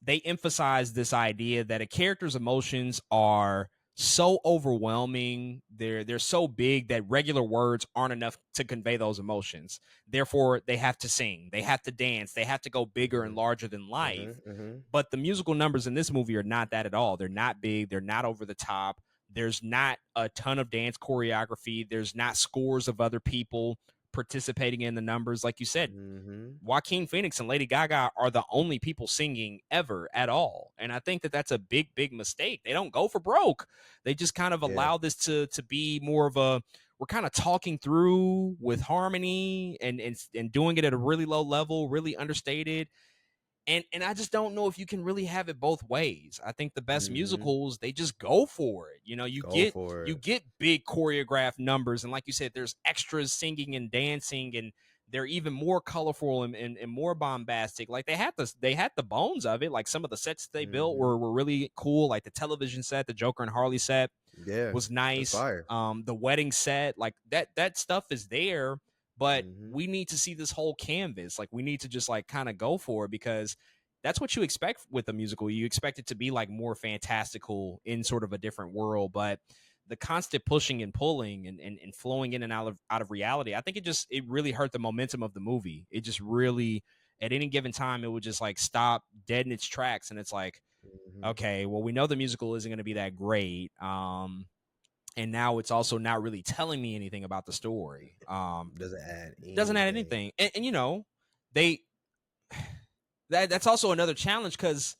they emphasize this idea that a character's emotions are so overwhelming, they're so big that regular words aren't enough to convey those emotions. Therefore, they have to sing, they have to dance, they have to go bigger and Mm-hmm. larger than life. Mm-hmm. Mm-hmm. But the musical numbers in this movie are not that at all. They're not big, they're not over the top. There's not a ton of dance choreography, there's not scores of other people participating in the numbers. Like you said, Mm-hmm. Joaquin Phoenix and Lady Gaga are the only people singing ever at all. And I think that that's a big, big mistake. They don't go for broke. They just kind of Yeah. allow this to be more of a, we're kind of talking through with harmony and doing it at a really low level, really understated. And I just don't know if you can really have it both ways. I think the best Mm-hmm. musicals, they just go for it. You know, Go for you it. get big choreographed numbers, and like you said, there's extras singing and dancing, and they're even more colorful and more bombastic. Like they had the bones of it. Like some of the sets they built Mm-hmm. were really cool. Like the television set, the Joker and Harley set Yeah. was That's nice. fire. The wedding set, like that stuff is there, but Mm-hmm. we need to see this whole canvas. Like we need to just like kind of go for it, because that's what you expect with a musical. You expect it to be like more fantastical in sort of a different world, but the constant pushing and pulling and flowing in and out of reality, I think it really hurt the momentum of the movie. It just really, at any given time, it would just like stop dead in its tracks, and it's like, Mm-hmm. okay, well, we know the musical isn't going to be that great. And now it's also not really telling me anything about the story. Doesn't add Doesn't add anything. anything. And you know, they that's also another challenge, because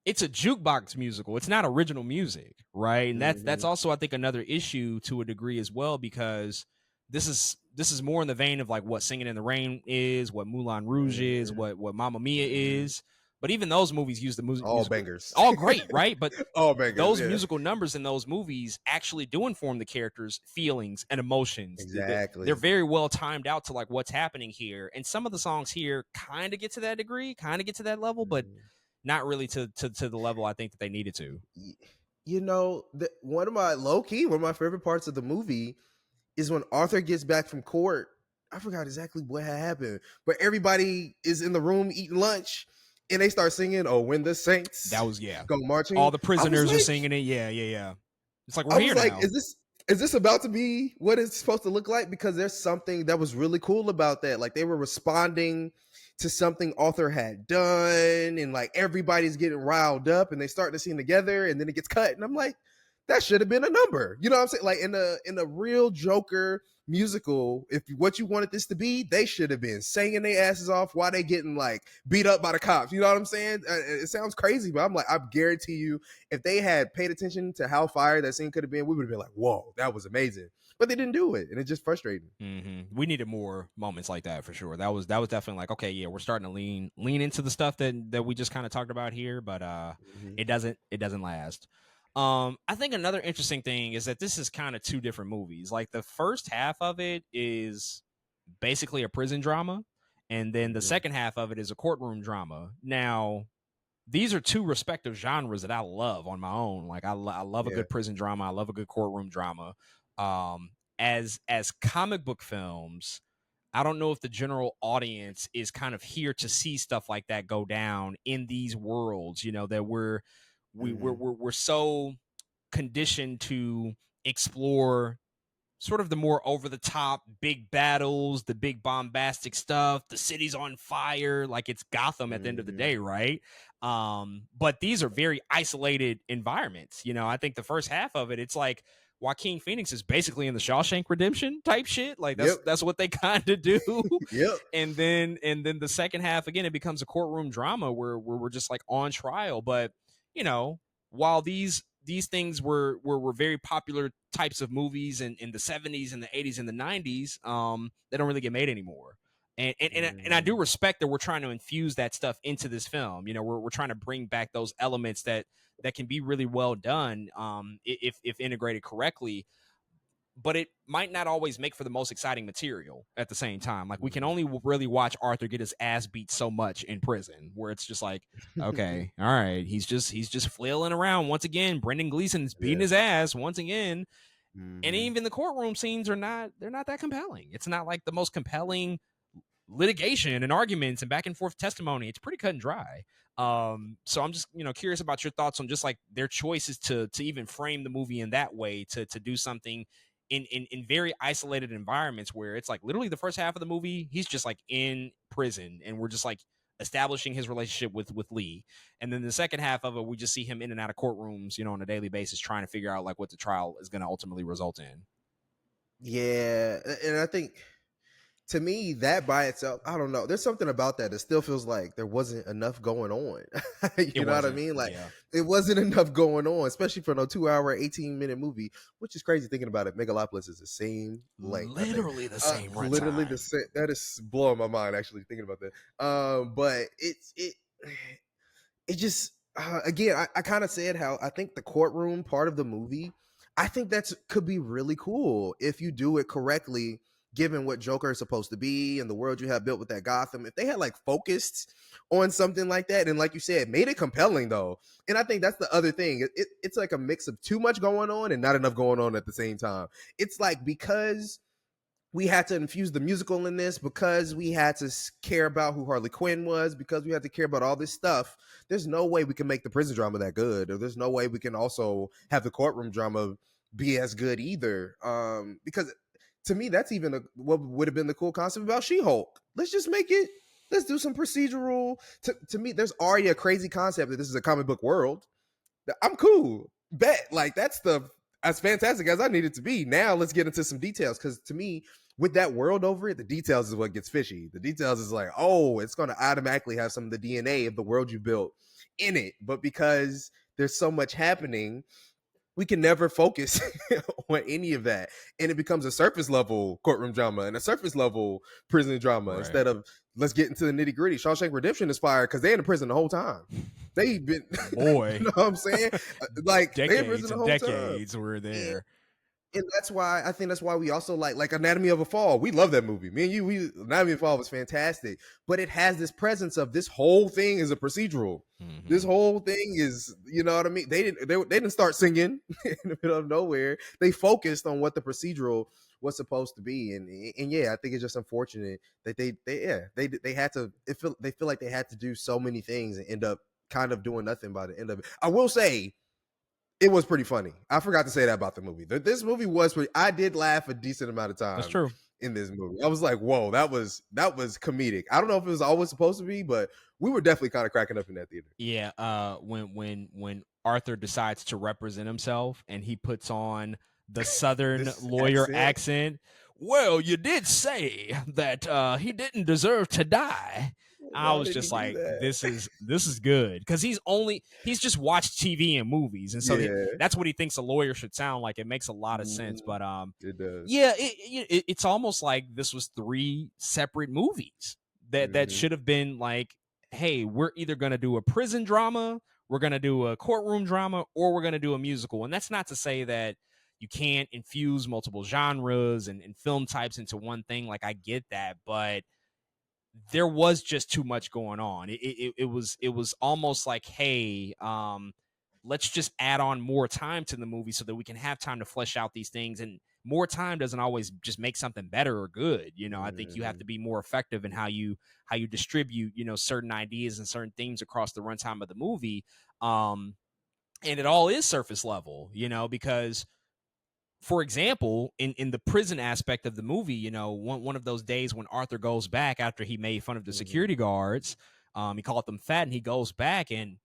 it's a jukebox musical. It's not original music, right? And that's Mm-hmm. also, I think, another issue to a degree as well, because this is more in the vein of like what Singing in the Rain is, what Moulin Rouge is, Mm-hmm. what Mamma Mia Mm-hmm. is. But even those movies use the All musical, bangers. all great, right? But All bangers. those Yeah. musical numbers in those movies actually do inform the characters' feelings and emotions. They're Exactly. very well timed out to like what's happening here. And some of the songs here kind of get to that degree, kind of get to that level, but Mm-hmm. not really to the level I think that they needed to. You know, one of my favorite parts of the movie is when Arthur gets back from court I forgot exactly what had happened, but everybody is in the room eating lunch, and they start singing, "Oh, when the That Saints was, yeah. go All marching." the I was prisoners are like, singing it. Yeah, yeah, yeah. It's like, we're I here was like, now. is this about to be what it's supposed to look like? Because there's something that was really cool about that. Like they were responding to something author had done, and like everybody's getting riled up, and they start to sing together, and then it gets cut, and I'm like, that should have been a number. You know what I'm saying? Like in a real Joker musical, if what you wanted this to be, they should have been singing their asses off while they getting like beat up by the cops. You know what I'm saying? It sounds crazy, but I'm like, I guarantee you, if they had paid attention to how fire that scene could have been, we would have been like, whoa, that was amazing. But they didn't do it, and it's just frustrating. We needed more moments like that for sure. That was definitely like, okay, yeah, we're starting to lean into the stuff that we just kind of talked about here, but Mm-hmm. it doesn't last. I think another interesting thing is that this is kind of two different movies. Like the first half of it is basically a prison drama, and then the Mm-hmm. second half of it is a courtroom drama. Now, these are two respective genres that I love on my own. Like I love a Yeah. good prison drama. I love a good courtroom drama. Um, as comic book films, I don't know if the general audience is kind of here to see stuff like that go down in these worlds. You know that Mm-hmm. we're so conditioned to explore sort of the more over the top big battles, the big bombastic stuff, the city's on fire, like it's Gotham at the end of the Mm-hmm. day, right? But these are very isolated environments. You know, I think the first half of it, it's like Joaquin Phoenix is basically in the Shawshank Redemption type shit. Like that's Yep. that's what they kind of do. Yep. And then the second half again, it becomes a courtroom drama where we're just like on trial. But you know, while these things were very popular types of movies in the 70s and the 80s and the 90s, they don't really get made anymore. And I do Mm-hmm. respect that we're trying to infuse that stuff into this film. You know, we're trying to bring back those elements that can be really well done, if integrated correctly, but it might not always make for the most exciting material at the same time. Like we can only really watch Arthur get his ass beat so much in prison, where it's just like, okay, all right, he's just flailing around once again. Brendan Gleeson's beating Yeah. his ass once again, and Mm-hmm. even the courtroom scenes they're not that compelling. It's not like the most compelling litigation and arguments and back and forth testimony. It's pretty cut and dry. So I'm just curious about your thoughts on just like their choices to even frame the movie in that way, to do something in very isolated environments where it's like literally the first half of the movie he's just like in prison and we're just like establishing his relationship with Lee, and then the second half of it we just see him in and out of courtrooms on a daily basis trying to figure out like what the trial is going to ultimately result in. Yeah, and I think to me that by itself, I don't know. There's something about that. It still feels like there wasn't enough going on. It You know what I wasn't, mean? Like yeah. it wasn't enough going on, especially for no 2 hour, 18-minute movie, which is crazy thinking about it. Megalopolis is the same length, I think. Literally the same Literally the runtime. same. That is blowing my mind actually thinking about that. But it just again, I kind of said how I think the courtroom part of the movie, I think that's could be really cool if you do it correctly, given what Joker is supposed to be and the world you have built with that Gotham. If they had like focused on something like that, and like you said, made it compelling though. And I think that's the other thing. It's like a mix of too much going on and not enough going on at the same time. It's like because we had to infuse the musical in this, because we had to care about who Harley Quinn was, because we had to care about all this stuff. There's no way we can make the prison drama that good, or there's no way we can also have the courtroom drama be as good either. Because to me, that's even what would have been the cool concept about She-Hulk. Let's just make it. Let's do some procedural. To me, there's already a crazy concept that this is a comic book world. I'm cool. Bet like that's the as fantastic as I need it to be. Now let's get into some details, because to me, with that world over it, the details is what gets fishy. The details is like, oh, it's going to automatically have some of the DNA of the world you built in it, but because there's so much happening, we can never focus on any of that, and it becomes a surface level courtroom drama and a surface level prison drama Right. instead of let's get into the nitty gritty. Shawshank Redemption is fire because they're in the prison the whole time. They've been, you Boy, know what I'm saying? Like they're in prison decades the and whole time. decades were And there. And that's why I think that's why we also like Anatomy of a Fall. We love that movie. Me and you, we Anatomy of a Fall was fantastic, but it has this presence of this whole thing is a procedural. This Mm-hmm. whole thing is, you know what I mean? They didn't start singing in the middle of nowhere. They focused on what the procedural was supposed to be, and yeah, I think it's just unfortunate that they had to. They feel like they had to do so many things and end up kind of doing nothing by the end of it. I will say it was pretty funny. I forgot to say that about the movie. This movie was pretty. I did laugh a decent amount of That's time true. in this movie. I was like, "Whoa, that was comedic." I don't know if it was always supposed to be, but we were definitely kind of cracking up in that theater. Yeah, when Arthur decides to represent himself and he puts on the Southern This lawyer accent, accent. Well, you did say that he didn't deserve to die. I why was did he just do like, that? this is good because he's just watched TV and movies, and so Yeah, that's what he thinks a lawyer should sound like. It makes a lot of sense, mhm, but it does. yeah, it's almost like this was three separate movies that Hmm. should have been like, hey, we're either going to do a prison drama, we're going to do a courtroom drama, or we're going to do a musical. And that's not to say that you can't infuse multiple genres and film types into one thing. Like, I get that, but there was just too much going on. It was almost like, hey, let's just add on more time to the movie so that we can have time to flesh out these things. And more time doesn't always just make something better or good. I think you have Hmm. to be more effective in how you distribute certain ideas and certain themes across the runtime of the movie. Um, and it all is surface level, because for example, in the prison aspect of the movie, one of those days when Arthur goes back after he made fun of the Hmm. security guards, he called them fat, and he goes back and,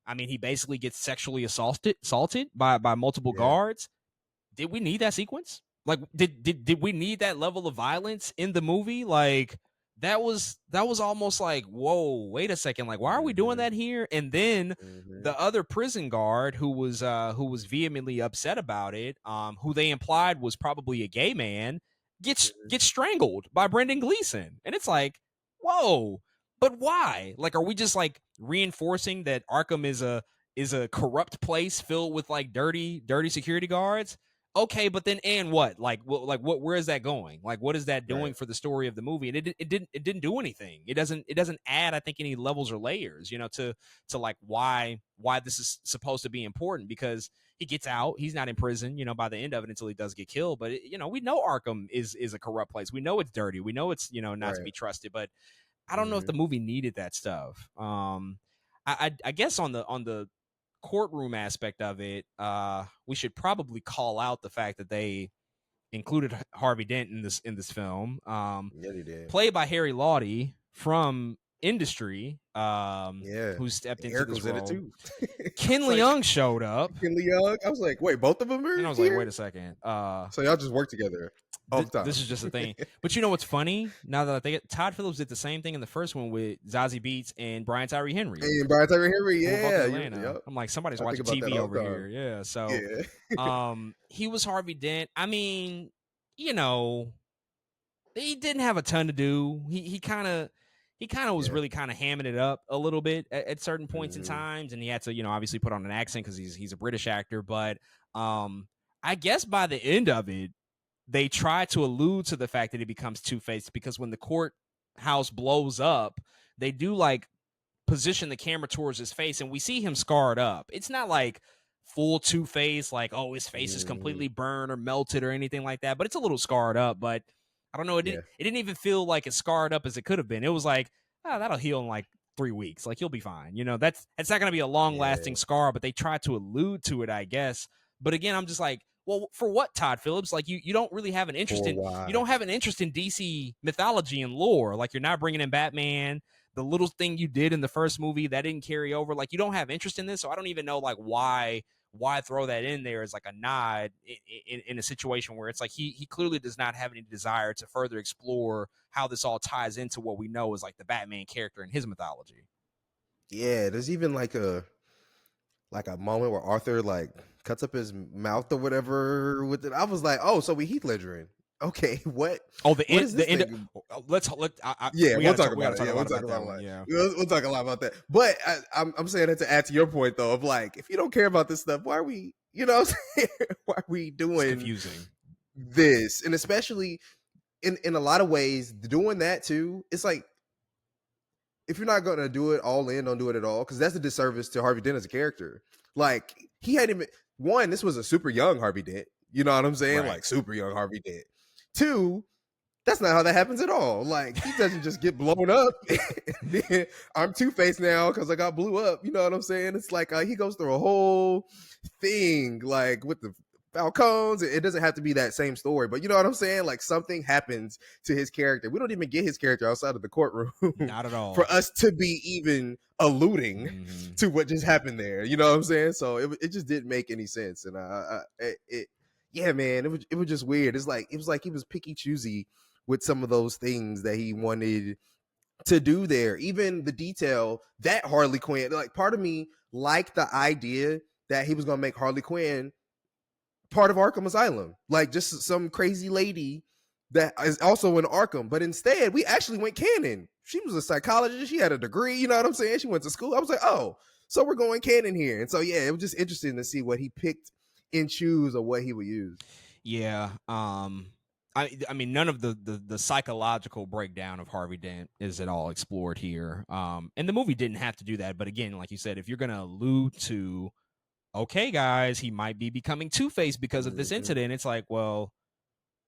I mean, he basically gets sexually assaulted by multiple Yeah, guards. Did we need that sequence? Like, did we need that level of violence in the movie? Like, that was almost like, whoa, wait a second, like, why are we doing hmm, that here? And then hmm, the other prison guard who was vehemently upset about it, who they implied was probably a gay man, gets strangled by Brendan Gleeson, and it's like, whoa, but why? Like, are we just like reinforcing that Arkham is a corrupt place filled with like dirty security guards? Okay, but then and what? Like what? Where is that going? Like, what is that right. doing for the story of the movie? And it didn't do anything. It doesn't add, I think, any levels or layers, to like why this is supposed to be important, because he gets out, he's not in prison, by the end of it, until he does get killed. But we know Arkham is a corrupt place. We know it's dirty. We know it's not to Right. be trusted. But I don't know if Hmm. the movie needed that stuff. I guess on the courtroom aspect of it, we should probably call out the fact that they included Harvey Dent in this film, Yeah, they did. played by Harry Laughty from Industry, Yeah, who stepped and into Eric this was in it role. too. Ken It's like Leung showed up, Kinley Young. I was like, wait, both of them and are I was like, wait here. a second. So y'all just work together all the This time. is just a thing. But you know what's funny? Now that I think it, Todd Phillips did the same thing in the first one with Zazie Beetz and Brian Tyree Henry, And Brian Tyree Henry, who were both in yeah, Atlanta. yep. I'm like, somebody's I think watching about that TV all over the time. here. Yeah. So Yeah. he was Harvey Dent. I mean, you know, he didn't have a ton to do. He kind of was Yeah. really kind of hamming it up a little bit at certain points in Hmm. times, and he had to, obviously put on an accent because he's a British actor. But I guess by the end of it, they try to allude to the fact that he becomes two-faced, because when the courthouse blows up, they do like position the camera towards his face, and we see him scarred up. It's not like full two-face, like, oh, his face is Hmm. completely burned or melted or anything like that, but it's a little scarred up. But I don't know, it Yeah. didn't even feel like as scarred up as it could have been. It was like, oh, that'll heal in like 3 weeks, like, he'll be fine. That's not going to be a long-lasting Yeah. scar, but they try to allude to it, I guess. But again, I'm just like, well, for what, Todd Phillips? Like, you don't really have an interest For in you why? don't have an interest in DC mythology and lore. Like, you're not bringing in Batman. The little thing you did in the first movie that didn't carry over. Like, you don't have interest in this, so I don't even know like why throw that in there as like a nod in a situation where it's like he clearly does not have any desire to further explore how this all ties into what we know as like the Batman character and his mythology. Yeah. There's even like a moment where Arthur like cuts up his mouth or whatever with it. I was like, oh, so we Heath Ledgering. Okay, what? Oh, What is this the end. thing? We We'll got to talk talk. We got about to it. talk Yeah, a we'll lot talk about about that it. one. Yeah. We'll talk a lot about that. But I'm saying that to add to your point though of like, if you don't care about this stuff, why are we? You know what I'm saying? Why are we It's doing confusing. this? And especially in a lot of ways, doing that too, it's like, if you're not gonna do it all in, don't do it at all, because that's a disservice to Harvey Dent as a character. Like, he hadn't even, one, this was a super young Harvey Dent. You know what I'm saying? Right. Like, super young Harvey Dent. Two, that's not how that happens at all. Like, he doesn't just get blown up. And then I'm Two-Face now because I got blew up. You know what I'm saying? It's like, he goes through a whole thing, like with the Falcons. It doesn't have to be that same story, but you know what I'm saying? Like, something happens to his character. We don't even get his character outside of the courtroom Not at all. for us to be even alluding to what just happened there. You know what I'm saying? So it just didn't make any sense. And yeah, man, it was just weird. It was like he was picky choosy with some of those things that he wanted to do there. Even the detail that Harley Quinn, like, part of me liked the idea that he was going to make Harley Quinn part of Arkham Asylum, like just some crazy lady that is also in Arkham. But instead, we actually went canon. She was a psychologist. She had a degree. You know what I'm saying? She went to school. I was like, oh, so we're going canon here. And so, yeah, it was just interesting to see what he picked and choose or what he would use. Yeah. I mean, none of the psychological breakdown of Harvey Dent is at all explored here. And the movie didn't have to do that. But again, like you said, if you're going to allude to, okay, guys, he might be becoming Two-Face because of this incident, it's like, well,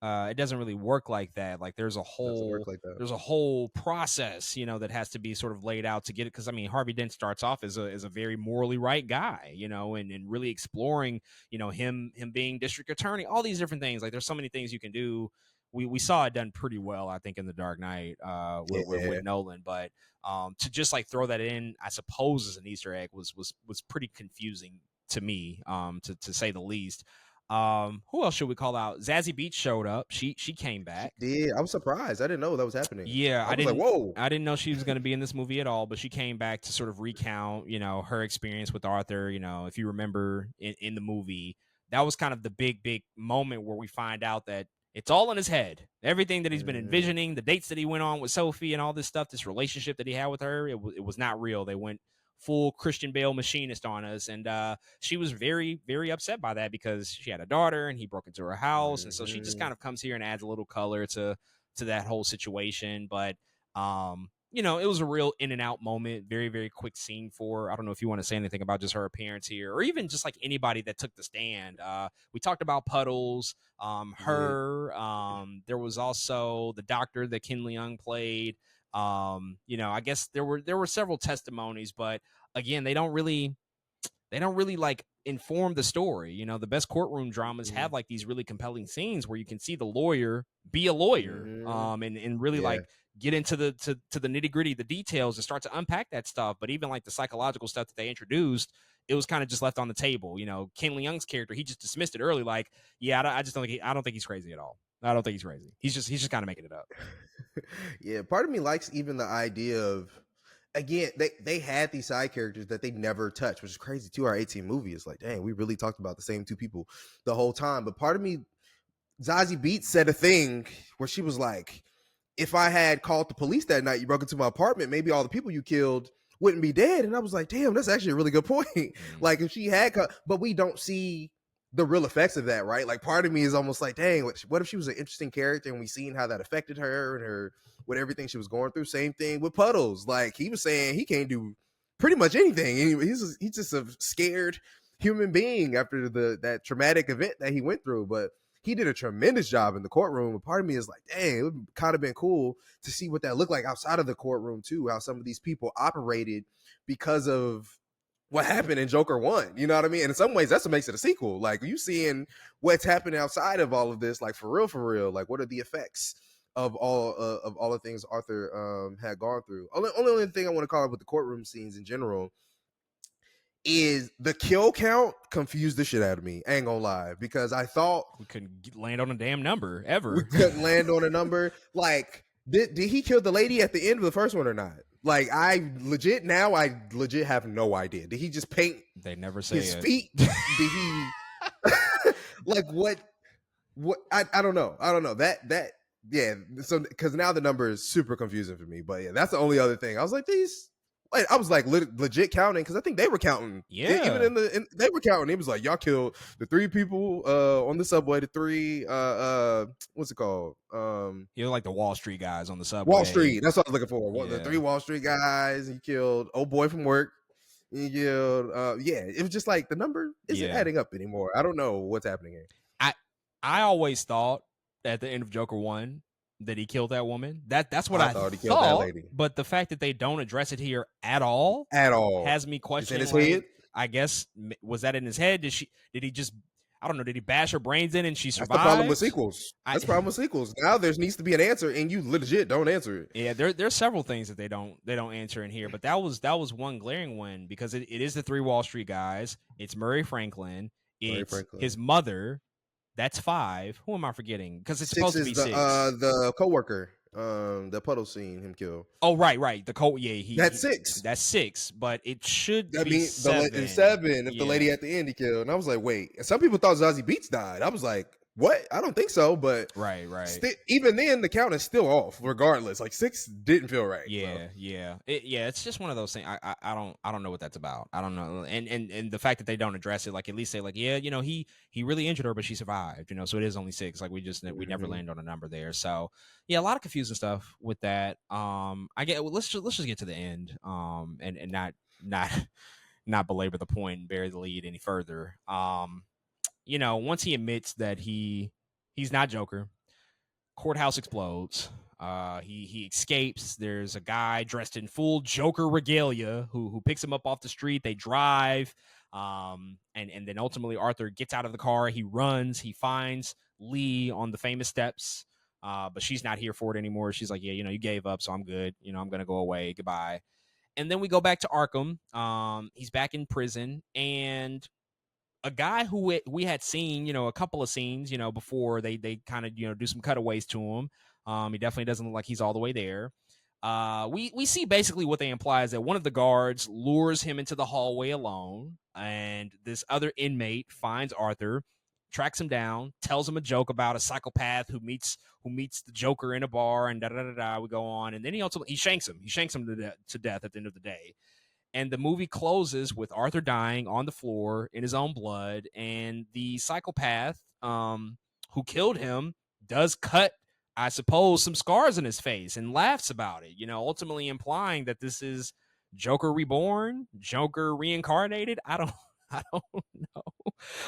it doesn't really work like that. Like, there's a Doesn't work like that. whole process, you know, that has to be sort of laid out to get it. Because I mean, Harvey Dent starts off as a very morally right guy, you know, and really exploring, you know, him being district attorney, all these different things. Like, there's so many things you can do. We saw it done pretty well, I think, in The Dark Knight with Nolan. But to just like throw that in, I suppose, as an Easter egg was pretty confusing to me, to say the least. Who else should we call out? Zazie Beetz showed up. She came back. Yeah, I was surprised. I didn't know that was happening. Yeah, I was like, whoa. I didn't know she was going to be in this movie at all, but she came back to sort of recount, you know, her experience with Arthur. You know, if you remember in the movie, that was kind of the big moment where we find out that it's all in his head. Everything that he's been envisioning, the dates that he went on with Sophie and all this stuff, this relationship that he had with her, it was not real. They went full Christian Bale machinist on us, and she was very, very upset by that because she had a daughter and he broke into her house, and so she just kind of comes here and adds a little color to that whole situation. But you know, it was a real in and out moment, very, very quick scene for her. I don't know if you want to say anything about just her appearance here, or even just like anybody that took the stand. We talked about Puddles, her. There was also the doctor that Ken Leung played. You know, I guess there were several testimonies, but again, they don't really like inform the story. You know, the best courtroom dramas have like these really compelling scenes where you can see the lawyer be a lawyer, and really like get into the to the nitty gritty, the details, and start to unpack that stuff. But even like the psychological stuff that they introduced, it was kind of just left on the table. You know, Ken Leung's character, he just dismissed it early, like, yeah, I just don't think I don't think he's crazy at all. I don't think he's crazy. He's just kind of making it up. Yeah, part of me likes even the idea of, again, they had these side characters that they never touched, which is crazy too. Our 18 movie is like, dang, we really talked about the same two people the whole time. But part of me, Zazie Beetz said a thing where she was like, if I had called the police that night, you broke into my apartment, maybe all the people you killed wouldn't be dead. And I was like, damn, that's actually a really good point. Like, if she had, but we don't see the real effects of that, right? Like, part of me is almost like, dang, what if she was an interesting character and we seen how that affected her and her, with everything she was going through. Same thing with Puddles. Like, he was saying he can't do pretty much anything. He's just a scared human being after that traumatic event that he went through. But he did a tremendous job in the courtroom. And part of me is like, dang, it would kind of been cool to see what that looked like outside of the courtroom too, how some of these people operated because of what happened in Joker 1. You know what I mean? And in some ways, that's what makes it a sequel. Like, you seeing what's happening outside of all of this, like, for real, like, what are the effects of all the things Arthur had gone through. Only thing I want to call out with the courtroom scenes in general is the kill count confused the shit out of me. I ain't gonna lie, because I thought we couldn't land on a damn number ever. We couldn't land on a number. Like, did he kill the lady at the end of the first one or not? Like, I legit have no idea. Did he just paint? They never say his feet. Did he? Like, what? I don't know. That. Yeah, so because now the number is super confusing for me. But yeah, that's the only other thing. I was like, these I was like legit counting because I think they were counting. Even Yeah. they were counting. It was like y'all killed the 3 people on the subway. The 3 what's it called? You're like the Wall Street guys on the Wall subway. Street. That's what I was looking for. The Yeah. 3 Wall Street guys. You killed old boy from work. You killed. Yeah, it was just like the number isn't Yeah. adding up anymore. I don't know what's happening here. I I always thought at the end of Joker 1 that he killed that woman. That's what I I thought he killed that thought, lady but the fact that they don't address it here at all at all. has me It's in questioning, his head. like, I guess, was that in his head? Did he just, I don't know, did he bash her brains in and she That's the problem with survived? sequels. I That's the problem with sequels. Now there needs to be an answer, and you legit don't answer it. Yeah, there's several things that they don't answer in here, but that was one glaring one because it is the 3 Wall Street guys. It's Murray Franklin. Murray It's his Franklin. mother. That's 5. Who am I forgetting? Because it's 6 supposed to is be 6. the coworker, the puddle scene him kill. Oh, right. The code. Yeah, That's 6. that's 6, but it should That be means the 7. 7 if the lady Yeah, at the end he killed. And I was like, wait. And some people thought Zazie Beetz died. I was like, what? I don't think so. But right. even then, the count is still off. Regardless, like 6 didn't feel right. Yeah, yeah, it's just one of those things. I don't know what that's about. I don't know, and the fact that they don't address it, like at least say like, yeah, he really injured her, but she survived. So it is only 6. Like we never land on a number there. So yeah, a lot of confusing stuff with that. I get. Well, let's just get to the end. And not not belabor the point and bury the lead any further. Once he admits that he's not Joker, courthouse explodes. He escapes. There's a guy dressed in full Joker regalia who picks him up off the street. They drive, and then ultimately Arthur gets out of the car. He runs. He finds Lee on the famous steps, but she's not here for it anymore. She's like, yeah, you gave up, so I'm good. I'm gonna go away. Goodbye. And then we go back to Arkham. He's back in prison, and a guy who we had seen, a couple of scenes, before they kind of, do some cutaways to him. He definitely doesn't look like he's all the way there. We see basically what they imply is that one of the guards lures him into the hallway alone, and this other inmate finds Arthur, tracks him down, tells him a joke about a psychopath who meets the Joker in a bar, and da da da da. We go on, and then he shanks him. He shanks him to death at the end of the day. And the movie closes with Arthur dying on the floor in his own blood, and the psychopath who killed him does cut, I suppose, some scars in his face and laughs about it, ultimately implying that this is Joker reborn, Joker reincarnated. I don't know.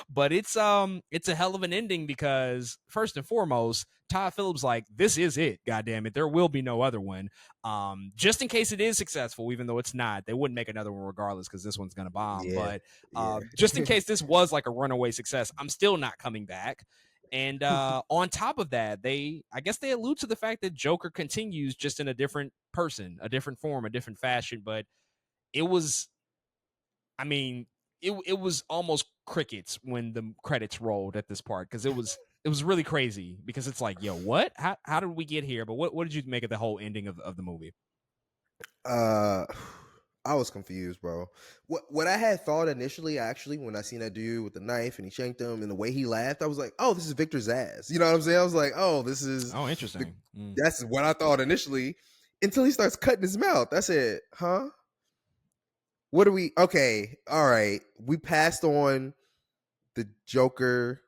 But it's a hell of an ending because first and foremost, Todd Phillips like, this is it, goddamn it. There will be no other one. Just in case it is successful, even though it's not, they wouldn't make another one regardless because this one's gonna bomb. Yeah, But yeah. just in case this was like a runaway success, I'm still not coming back. And on top of that, I guess they allude to the fact that Joker continues just in a different person, a different form, a different fashion. But it was, I mean, it was almost crickets when the credits rolled at this part because it was really crazy because it's like, yo, what? How did we get here? But what did you make of the whole ending of the movie? I was confused, bro. What I had thought initially, actually, when I seen that dude with the knife and he shanked him and the way he laughed, I was like, oh, this is Victor Zsasz. You know what I'm saying? I was like, oh, this is Interesting. that's what I thought initially until he starts cutting his mouth. I said, huh? What are we? Okay, all right. We passed on the Joker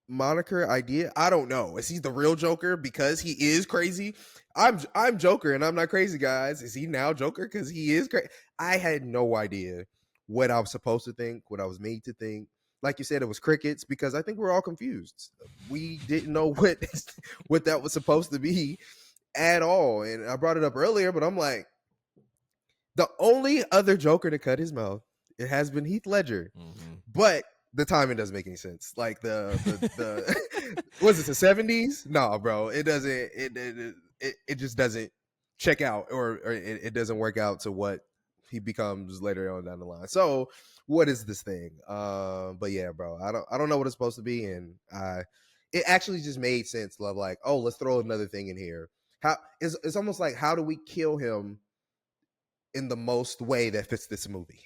moniker idea. I don't know. Is he the real Joker because he is crazy? I'm Joker and I'm not crazy, guys. Is he now Joker because he is crazy? I had no idea what I was supposed to think, what I was made to think. Like you said, it was crickets because I think we're all confused. We didn't know what that was supposed to be at all. And I brought it up earlier, but I'm like, the only other Joker to cut his mouth, it has been Heath Ledger. Mm-hmm. But the timing doesn't make any sense. Like the was it the 70s? No, bro. It doesn't it just doesn't check out or it doesn't work out to what he becomes later on down the line. So what is this thing? But yeah, bro, I don't know what it's supposed to be, and it actually just made sense. Love, like, oh, let's throw another thing in here. How it's almost like, how do we kill him in the most way that fits this movie?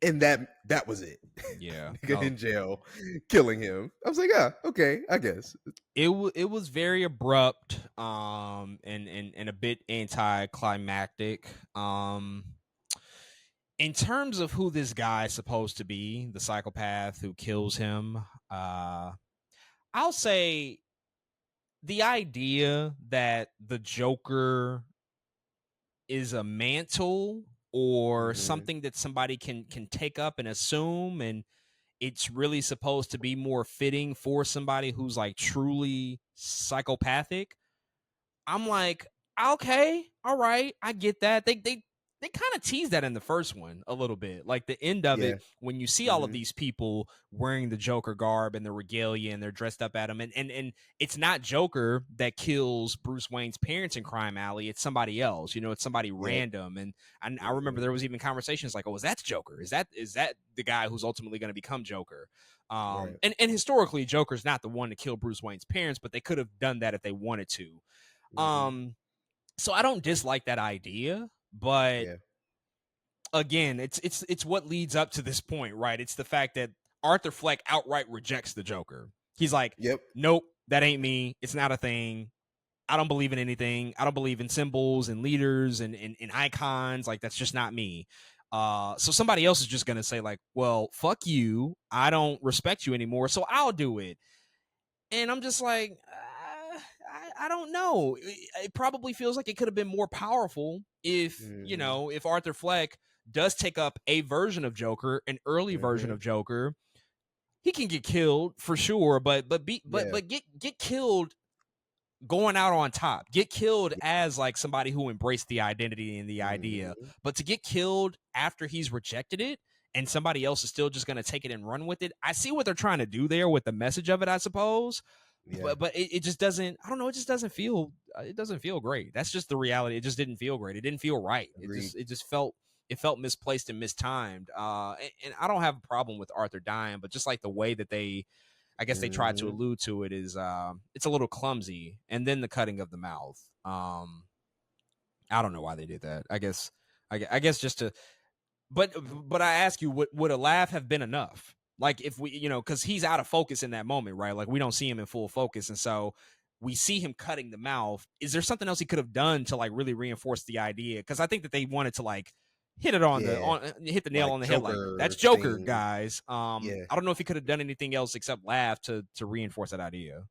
And that was it. Yeah. In jail, killing him. I was like, yeah, okay, I guess. it was very abrupt, and a bit anticlimactic. In terms of who this guy is supposed to be, the psychopath who kills him, I'll say the idea that the Joker is a mantle or Hmm. something that somebody can take up and assume, and it's really supposed to be more fitting for somebody who's like truly psychopathic. I'm like, okay, all right, I get that. They kind of tease that in the first one a little bit. Like the end of Yeah. it, when you see all of Hmm. these people wearing the Joker garb and the regalia and they're dressed up at him, and it's not Joker that kills Bruce Wayne's parents in Crime Alley. It's somebody else. You know, it's somebody Yep. random. And I remember Hmm. there was even conversations like, oh, is that Joker? Is that the guy who's ultimately going to become Joker? Right. And historically, Joker's not the one to kill Bruce Wayne's parents, but they could have done that if they wanted to. Hmm. Um, so I don't dislike that idea, but Yeah. again, it's what leads up to this point, right? It's the fact that Arthur Fleck outright rejects the Joker. He's like, Yep. "Nope, that ain't me. It's not a thing. I don't believe in anything. I don't believe in symbols and leaders and icons. Like that's just not me." So somebody else is just gonna say like, "Well, fuck you. I don't respect you anymore, so I'll do it." And I'm just like, I don't know. It probably feels like it could have been more powerful if, Hmm. if Arthur Fleck does take up a version of Joker, an early version Hmm. of Joker. He can get killed for sure, Yeah. but get killed going out on top. Get killed as like somebody who embraced the identity and the idea. Hmm. But to get killed after he's rejected it and somebody else is still just going to take it and run with it. I see what they're trying to do there with the message of it, I suppose. Yeah. But it just doesn't, I don't know, it just doesn't feel it doesn't feel great. That's just the reality. It just didn't feel great. It didn't feel right. Agreed. It just felt misplaced and mistimed. And I don't have a problem with Arthur dying, but just like the way that I guess they tried to Hmm. allude to it is it's a little clumsy. And then the cutting of the mouth. I don't know why they did that. I guess just to but I ask you, would a laugh have been enough? Like if we, because he's out of focus in that moment, right? Like we don't see him in full focus, and so we see him cutting the mouth. Is there something else he could have done to like really reinforce the idea? Because I think that they wanted to like Yeah. hit the nail Like on the head. Like that's Joker Joker, thing. guys. Yeah. I don't know if he could have done anything else except laugh to reinforce that idea.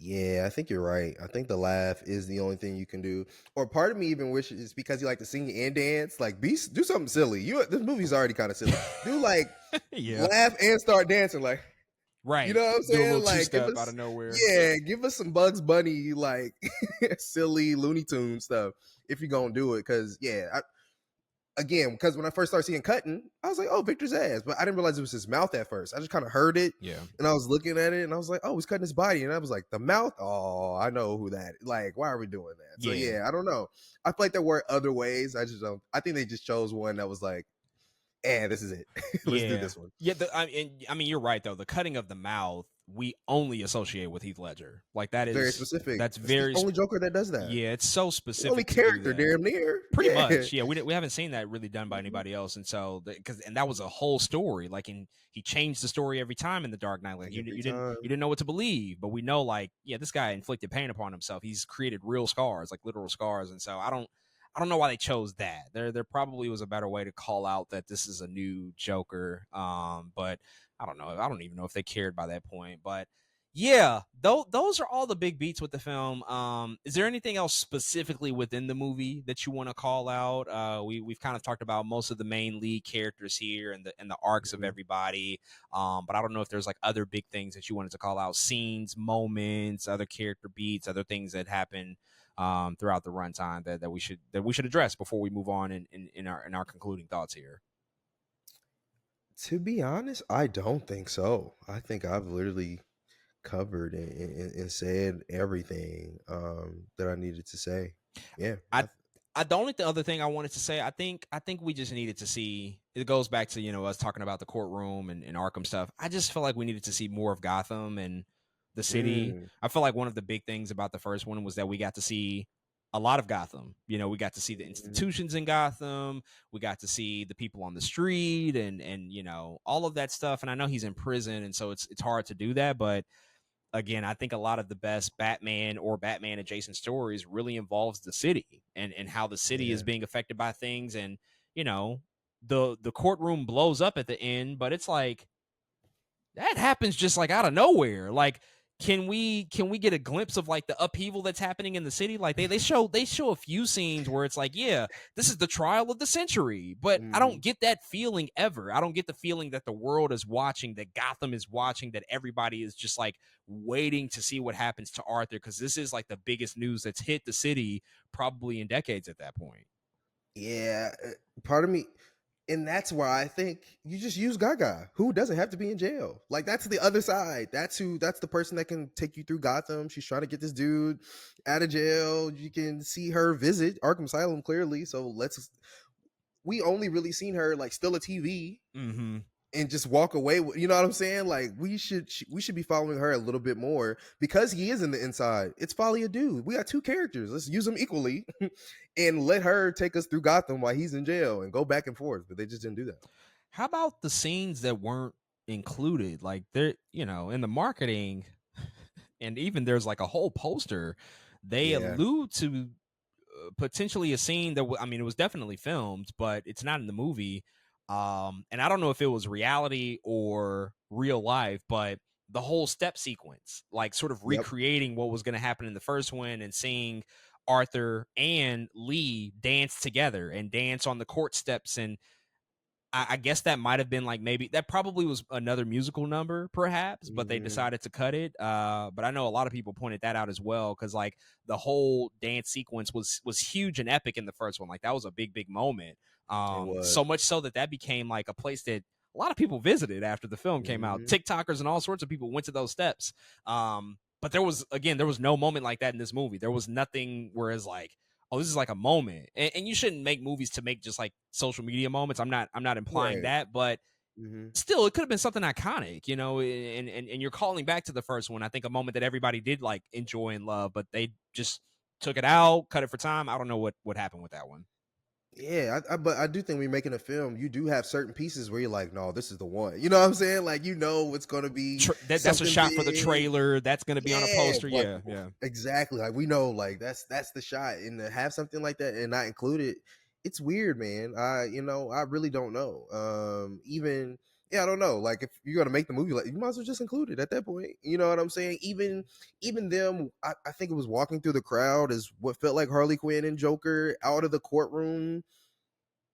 Yeah, I think you're right. I think the laugh is the only thing you can do. Or part of me even wishes because you like to sing and dance, like do something silly. This movie's already kind of silly. Do like Yeah, laugh and start dancing, like you right. know what I'm Do a little saying? two Like give step out us, of nowhere. yeah, give us some Bugs Bunny like silly Looney Tune stuff if you're gonna do it. Because yeah, again, because when I first started seeing cutting, I was like, oh, Victor's ass. But I didn't realize it was his mouth at first. I just kind of heard it Yeah, and I was looking at it and I was like, oh, he's cutting his body. And I was like, the mouth? Oh, I know who that is. Like, why are we doing that? So yeah. yeah, I don't know. I feel like there were other ways. I just don't. I think they just chose one that was like, this is it. Let's do Yeah, this one. yeah. I mean, you're right though. The cutting of the mouth we only associate with Heath Ledger. Like Very specific. that's It's the very only Joker that does that. yeah. It's so The only specific to do character, that. damn near. Pretty Yeah. much, yeah. We haven't seen that really done by anybody else, and so because and that was a whole story. Like, and he changed the story every time in the Dark Knight. Like, Every you time. didn't know what to believe, but we know, like, yeah, this guy inflicted pain upon himself. He's created real scars, like literal scars, and so I don't know why they chose that. There probably was a better way to call out that this is a new Joker. But I don't know. I don't even know if they cared by that point. But yeah, those are all the big beats with the film. Is there anything else specifically within the movie that you want to call out? We've kind of talked about most of the main lead characters here and the arcs of Mhm. everybody. But I don't know if there's like other big things that you wanted to call out, scenes, moments, other character beats, other things that happen throughout the runtime that we should address before we move on in our concluding thoughts here. To be honest, I don't think so. I think I've literally covered and said everything that I needed to say. Yeah. I the only other thing I wanted to say, I think we just needed to see. It goes back to us talking about the courtroom and Arkham stuff. I just feel like we needed to see more of Gotham and the city. Mm, I feel like one of the big things about the first one was that we got to see a lot of Gotham. We got to see the mhm. institutions in Gotham. We got to see the people on the street and all of that stuff. And I know he's in prison, and so it's hard to do that, but again, I think a lot of the best Batman or Batman adjacent stories really involves the city and how the city is Yeah. being affected by things. And, you know, the courtroom blows up at the end, but it's like that happens just like out of nowhere. Like, can we get a glimpse of like the upheaval that's happening in the city? Like they show a few scenes where it's like, yeah, this is the trial of the century, but I don't Mhm. get that feeling ever. I don't get the feeling that the world is watching, that Gotham is watching, that everybody is just like waiting to see what happens to Arthur, because this is like the biggest news that's hit the city probably in decades at that point. Yeah, part of me, and that's why I think you just use Gaga, who doesn't have to be in jail. Like that's the other side. That's the person that can take you through Gotham. She's trying to get this dude out of jail. You can see her visit Arkham Asylum clearly. So we only really seen her like steal a TV Mm-hmm. and just walk away. You know what I'm saying? Like we should be following her a little bit more because he is in the inside. It's Folie a dude. We got two characters. Let's use them equally, and let her take us through Gotham while he's in jail and go back and forth. But they just didn't do that. How about the scenes that weren't included? Like they're, in the marketing, and even there's like a whole poster. They Yeah. allude to potentially a scene that I mean, it was definitely filmed, but it's not in the movie. And I don't know if it was reality or real life, but the whole step sequence, like sort of Yep. recreating what was going to happen in the first one, and seeing Arthur and Lee dance together and dance on the court steps. And I guess that might have been like, maybe that probably was another musical number, perhaps, but they Hmm. decided to cut it. But I know a lot of people pointed that out as well, because like the whole dance sequence was huge and epic in the first one. Like that was a big moment. It So was. much so that became like a place that a lot of people visited after the film came out. Hmm. TikTokers and all sorts of people went to those steps. But there was no moment like that in this movie. There was nothing where it's like, oh, this is like a moment. And you shouldn't make movies to make just like social media moments. I'm not implying Right. that, but Hmm. still, it could have been something iconic, and you're calling back to the first one. I think a moment that everybody did like enjoy and love, but they just took it out, cut it for time. I don't know what happened with that one. Yeah, but I do think when you're making a film, you do have certain pieces where you're like, no, this is the one. You know what I'm saying? Like, it's going to be That's a something shot for the big. trailer. That's going to be on a Yeah, poster. like Yeah, yeah. exactly. Like we know, like that's the shot, and to have something like that and not include it, it's weird, man. I really don't know. Even yeah, I don't know. Like if you're gonna make the movie, like you might as well just include it at that point. You know what I'm saying? Even them, I think it was walking through the crowd is what felt like Harley Quinn and Joker out of the courtroom.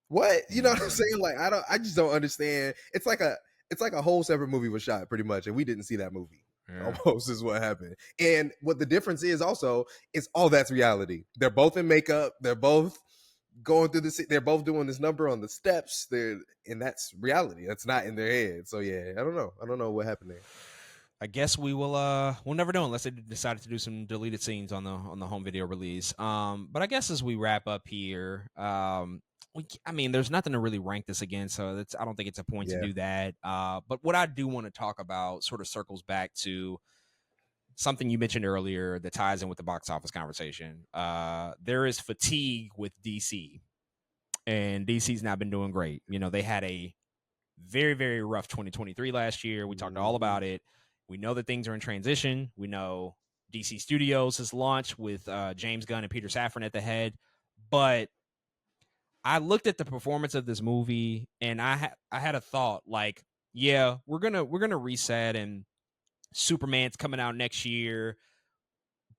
What? You know what I'm Mm, saying? Like I just don't understand. It's like a whole separate movie was shot pretty much, and we didn't see that movie. yeah. Almost is what happened. And what the difference is also is all that's reality. They're both in makeup. They're both going through this. They're both doing this number on the steps. And that's reality. That's not in their head. So yeah, I don't know. I don't know what happened there. I guess we'll never know unless they decided to do some deleted scenes on the home video release. But I guess as we wrap up here, I mean, there's nothing to really rank this against, so I don't think it's a point to Yeah. do that. But what I do want to talk about sort of circles back to something you mentioned earlier that ties in with the box office conversation. There is fatigue with DC, and DC's not been doing great. They had a very, very rough 2023 last year. We talked all Hmm. about it. We know that things are in transition. We know DC Studios has launched with James Gunn and Peter Safran at the head. But I looked at the performance of this movie, and I had a thought like, yeah, we're gonna reset, and Superman's coming out next year.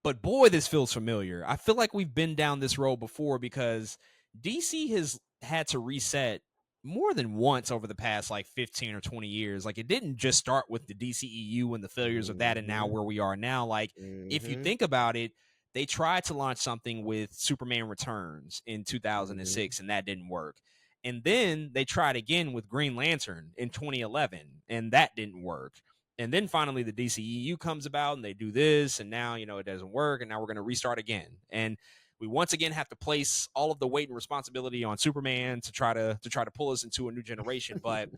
But boy, this feels familiar. I feel like we've been down this road before, because DC has had to reset more than once over the past like 15 or 20 years. Like, it didn't just start with the DCEU and the failures of that and now Hmm. where we are now. Like, if you Hmm. think about it, they tried to launch something with Superman Returns in Hmm. 2006 and that didn't work. And then they tried again with Green Lantern in 2011 and that didn't work. And then finally the DCEU comes about and they do this, and now it doesn't work, and now we're going to restart again. And we once again have to place all of the weight and responsibility on Superman to try to pull us into a new generation. But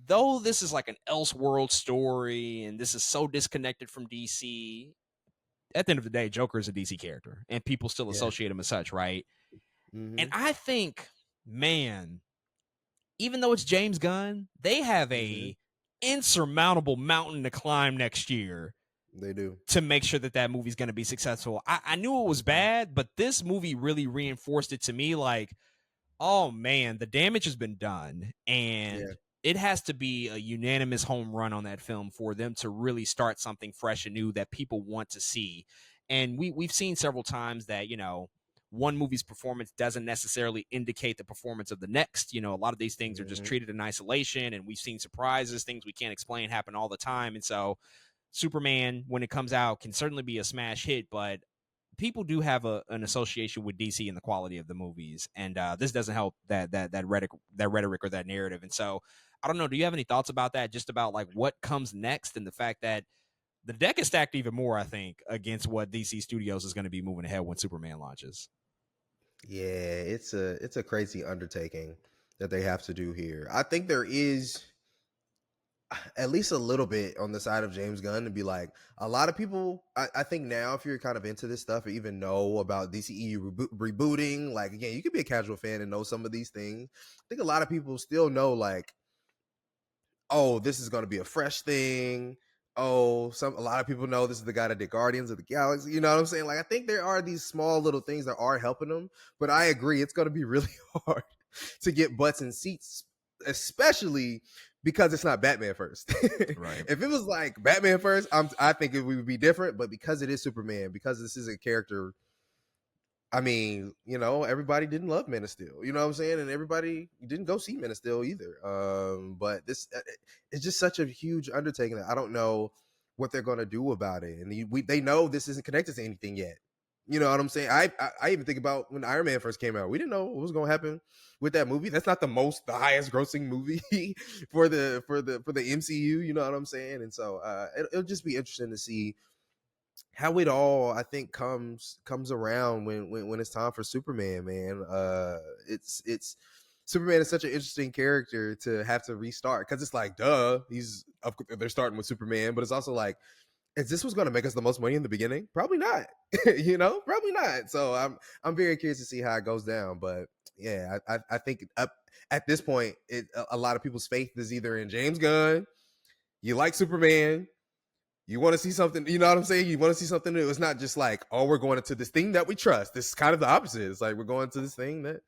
though this is like an Elseworld story and this is so disconnected from DC, at the end of the day, Joker is a DC character and people still Yeah. associate him as such, right? And Hmm. I think, man, even though it's James Gunn, they have Hmm. a insurmountable mountain to climb next year. They do. to make sure that that movie's going to be successful. I knew it was Mhm. bad, but this movie really reinforced it to me. Like, oh man, the damage has been done, Yeah. and it has to be a unanimous home run on that film for them to really start something fresh and new that people want to see. And we've seen several times that, one movie's performance doesn't necessarily indicate the performance of the next. A lot of these things are just Mhm. treated in isolation, and we've seen surprises, things we can't explain happen all the time. And so Superman, when it comes out, can certainly be a smash hit, but people do have an association with DC and the quality of the movies, and this doesn't help that rhetoric or that narrative. And so, I don't know. Do you have any thoughts about that? Just about like what comes next, and the fact that the deck is stacked even more, I think, against what DC Studios is going to be moving ahead when Superman launches. Yeah, it's a crazy undertaking that they have to do here. I think there is at least a little bit on the side of James Gunn to be like a lot of people. I think now, if you're kind of into this stuff or even know about DCEU rebooting, like again, you could be a casual fan and know some of these things. I think a lot of people still know like, oh, this is going to be a fresh thing. Oh, a lot of people know this is the guy that did Guardians of the Galaxy. You know what I'm saying? Like, I think there are these small little things that are helping them, but I agree it's going to be really hard to get butts in seats, especially because it's not Batman first. Right. If it was like Batman first, I think it would be different. But because it is Superman, because this is a character, I mean, everybody didn't love Men of Steel. You know what I'm saying? And everybody didn't go see Men of Steel either. But this it's just such a huge undertaking that I don't know what they're gonna do about it. And they know this isn't connected to anything yet. You know what I'm saying? I even think about when Iron Man first came out. We didn't know what was gonna happen with that movie. That's not the highest grossing movie for the MCU. You know what I'm saying? And so it'll just be interesting to see how it all I think comes around when it's time for Superman, man. It's Superman is such an interesting character to have to restart because it's like, duh, they're starting with Superman, but it's also like, is this what's going to make us the most money in the beginning? Probably not, probably not. So I'm very curious to see how it goes down, but yeah, I think up at this point, a lot of people's faith is either in James Gunn, you like Superman, you want to see something, you know what I'm saying? You want to see something new. It's not just like, oh, we're going into this thing that we trust. This is kind of the opposite. It's like we're going to this thing that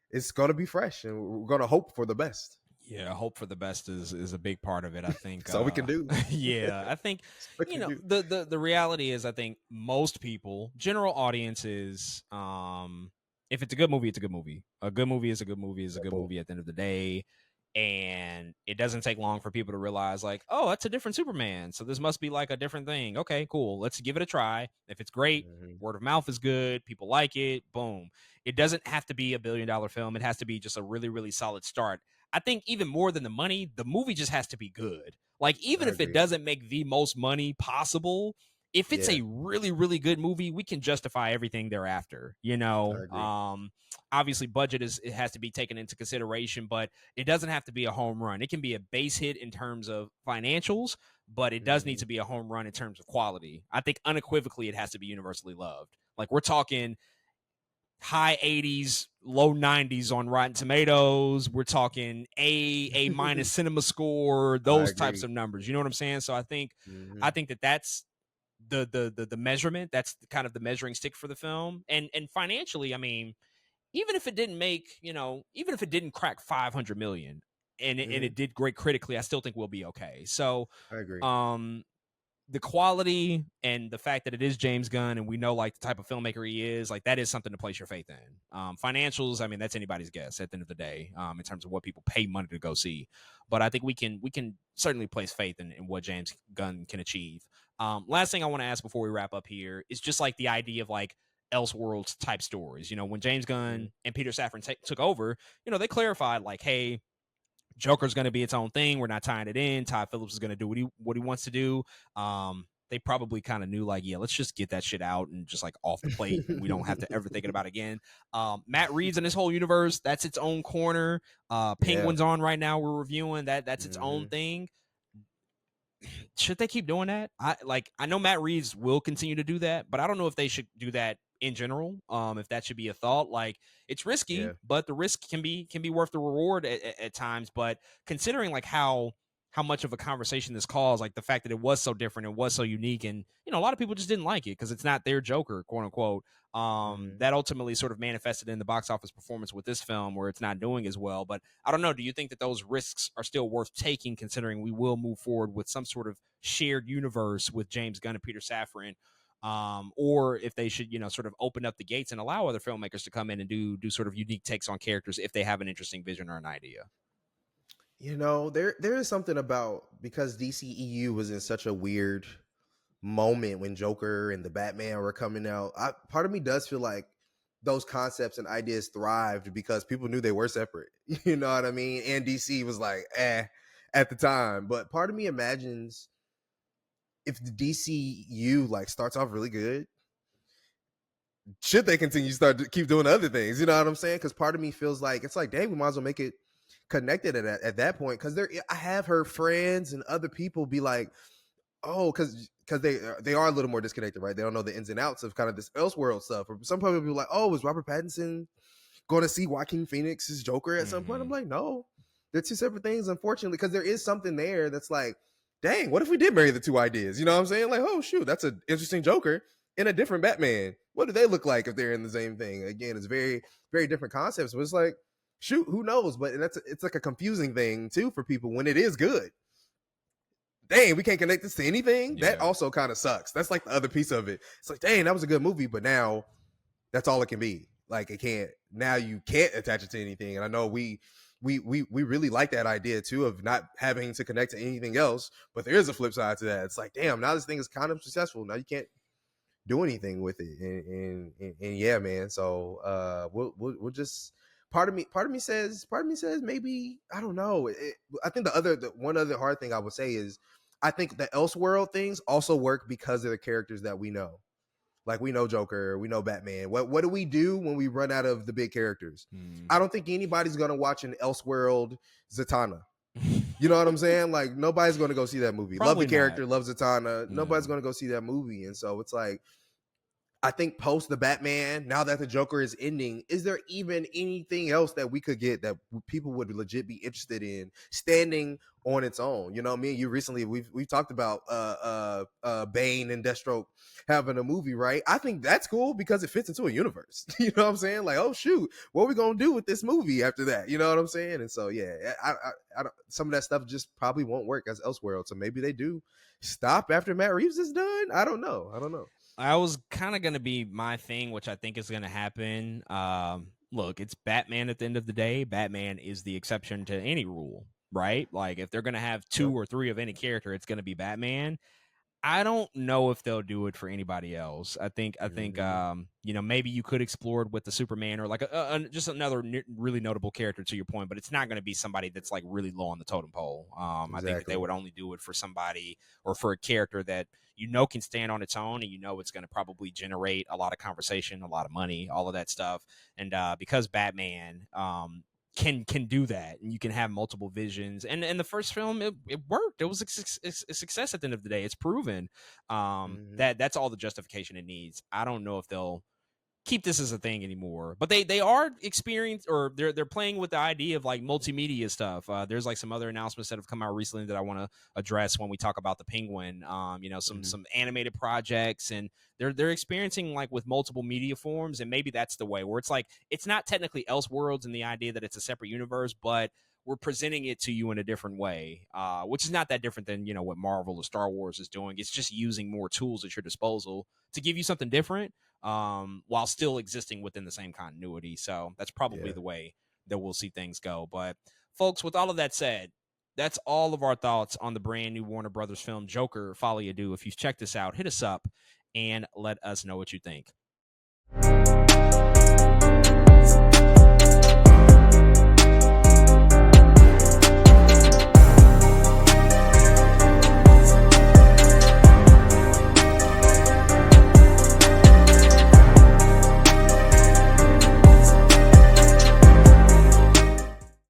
it's going to be fresh and we're going to hope for the best. Yeah, hope for the best is a big part of it. I think. That's all we can do. Yeah, I think That's all we can do. the reality is, I think most people, general audiences, if it's a good movie, it's a good movie. A good movie is a good movie is a good Simple. movie at the end of the day. And it doesn't take long for people to realize, like, oh, that's a different Superman. So this must be like a different thing. Okay, cool. Let's give it a try. If it's great, Mhm. word of mouth is good. People like it. Boom. It doesn't have to be $1 billion film. It has to be just a really, really solid start. I think even more than the money, the movie just has to be good. Like, even I if it agree. doesn't make the most money possible, if it's Yeah, a really, really good movie, we can justify everything thereafter. I agree. Obviously, it has to be taken into consideration, but it doesn't have to be a home run. It can be a base hit in terms of financials, but it does need Mhm. to be a home run in terms of quality. I think unequivocally it has to be universally loved. Like, we're talking high 80s, low 90s on Rotten Tomatoes. We're talking A minus cinema score, I those types agree. of numbers. You know what I'm saying? So I Mhm. think that's the measurement. That's kind of the measuring stick for the film. And financially, I mean, even if it didn't even if it didn't crack 500 million and Mhm. it did great critically, I still think we'll be okay. So I agree. um the quality and the fact that it is James Gunn and we know like the type of filmmaker he is, like that is something to place your faith in. Financials, I mean, that's anybody's guess at the end of the day, in terms of what people pay money to go see. But I think we can certainly place faith in what James Gunn can achieve. Last thing I want to ask before we wrap up here is just like the idea of like Elseworlds type stories. When James Mhm. Gunn and Peter Safran took over, they clarified like, hey, Joker's going to be its own thing. We're not tying it in. Todd Phillips is going to do what he wants to do. They probably kind of knew like, yeah, let's just get that shit out and just like off the plate, and we don't have to ever think about it again. Matt Reeves and his whole universe, that's its own corner. Yeah. Penguin's on right now. We're reviewing that. That's its own Mhm. thing. Should they keep doing that? I know Matt Reeves will continue to do that, but I don't know if they should do that in general. If that should be a thought. Like, it's risky, Yeah. but the risk can be worth the reward at times. But considering like how how much of a conversation this caused, like the fact that it was so different, it was so unique, and a lot of people just didn't like it because it's not their Joker, quote unquote. Mhm. That ultimately sort of manifested in the box office performance with this film, where it's not doing as well. But I don't know. Do you think that those risks are still worth taking, considering we will move forward with some sort of shared universe with James Gunn and Peter Safran? Or if they should, sort of open up the gates and allow other filmmakers to come in and do sort of unique takes on characters if they have an interesting vision or an idea. There is something about, because DCEU was in such a weird moment when Joker and the Batman were coming out. Part of me does feel like those concepts and ideas thrived because people knew they were separate. You know what I mean? And DC was like, at the time. But part of me imagines if the DCU like starts off really good, should they continue to keep doing other things? You know what I'm saying? Because part of me feels like it's like, dang, we might as well make it connected at that point. Because I have heard friends and other people be like, oh, because they are a little more disconnected, right? They don't know the ins and outs of kind of this Elseworld stuff. Or some people be like, oh, is Robert Pattinson going to see Joaquin Phoenix's Joker at some point? I'm Mm-hmm. like, no, they're two separate things, unfortunately, because there is something there that's like, dang, what if we did marry the two ideas? You know what I'm saying? Like, oh shoot, that's an interesting Joker and a different Batman. What do they look like if they're in the same thing? Again, it's very, very different concepts, but it's like, shoot, who knows? But it's like a confusing thing too for people when it is good. Dang, we can't connect this to anything. That Yeah. also kind of sucks. That's like the other piece of it. It's like, dang, that was a good movie, but now that's all it can be. Like it can't, now you can't attach it to anything. And I know we really like that idea too of not having to connect to anything else. But there is a flip side to that. It's like, damn, now this thing is kind of successful. Now you can't do anything with it. And yeah, man. So we'll just, part of me says maybe, I don't know. I think the one other hard thing I would say is I think the Elseworld things also work because of the characters that we know. Like we know Joker, we know Batman. What do we do when we run out of the big characters? Mm. I don't think anybody's gonna watch an Elseworld Zatanna. You know what I'm saying? Like nobody's gonna go see that movie. Love the Probably not. character, love Zatanna. Yeah. Nobody's gonna go see that movie. And so it's like, I think post the Batman, now that the Joker is ending, is there even anything else that we could get that people would legit be interested in standing on its own? You know, me and you recently we've talked about Bane and Deathstroke having a movie, right? I think that's cool because it fits into a universe. You know what I'm saying? Like, oh shoot, what are we gonna do with this movie after that? You know what I'm saying? And so yeah, I don't, some of that stuff just probably won't work as Elseworld. So maybe they do stop after Matt Reeves is done. I don't know. I was kind of going to be my thing, which I think is going to happen. Look, it's Batman at the end of the day. Batman is the exception to any rule, right? Like, if they're going to have two Yep. or three of any character, it's going to be Batman. I don't know if they'll do it for anybody else. I think Mhm. maybe you could explore it with the Superman or like just another really notable character to your point, but it's not going to be somebody that's like really low on the totem pole. I think that they Exactly. would only do it for somebody or for a character that can stand on its own, and it's going to probably generate a lot of conversation, a lot of money, all of that stuff. And because Batman can do that, and you can have multiple visions, and the first film, it worked. It was a success at the end of the day. It's proven. Mhm. That's all the justification it needs. I don't know if they'll keep this as a thing anymore, but they are experienced, or they're playing with the idea of like multimedia stuff. There's like some other announcements that have come out recently that I want to address when we talk about the Penguin. Some Mhm. some animated projects, and they're experiencing like with multiple media forms, and maybe that's the way where it's like it's not technically Elseworlds in the idea that it's a separate universe, but we're presenting it to you in a different way, which is not that different than what Marvel or Star Wars is doing. It's just using more tools at your disposal to give you something different, while still existing within the same continuity. So that's probably Yeah. the way that we'll see things go. But folks, with all of that said, that's all of our thoughts on the brand new Warner Brothers film Joker: Folie. If you've checked this out, hit us up and let us know what you think.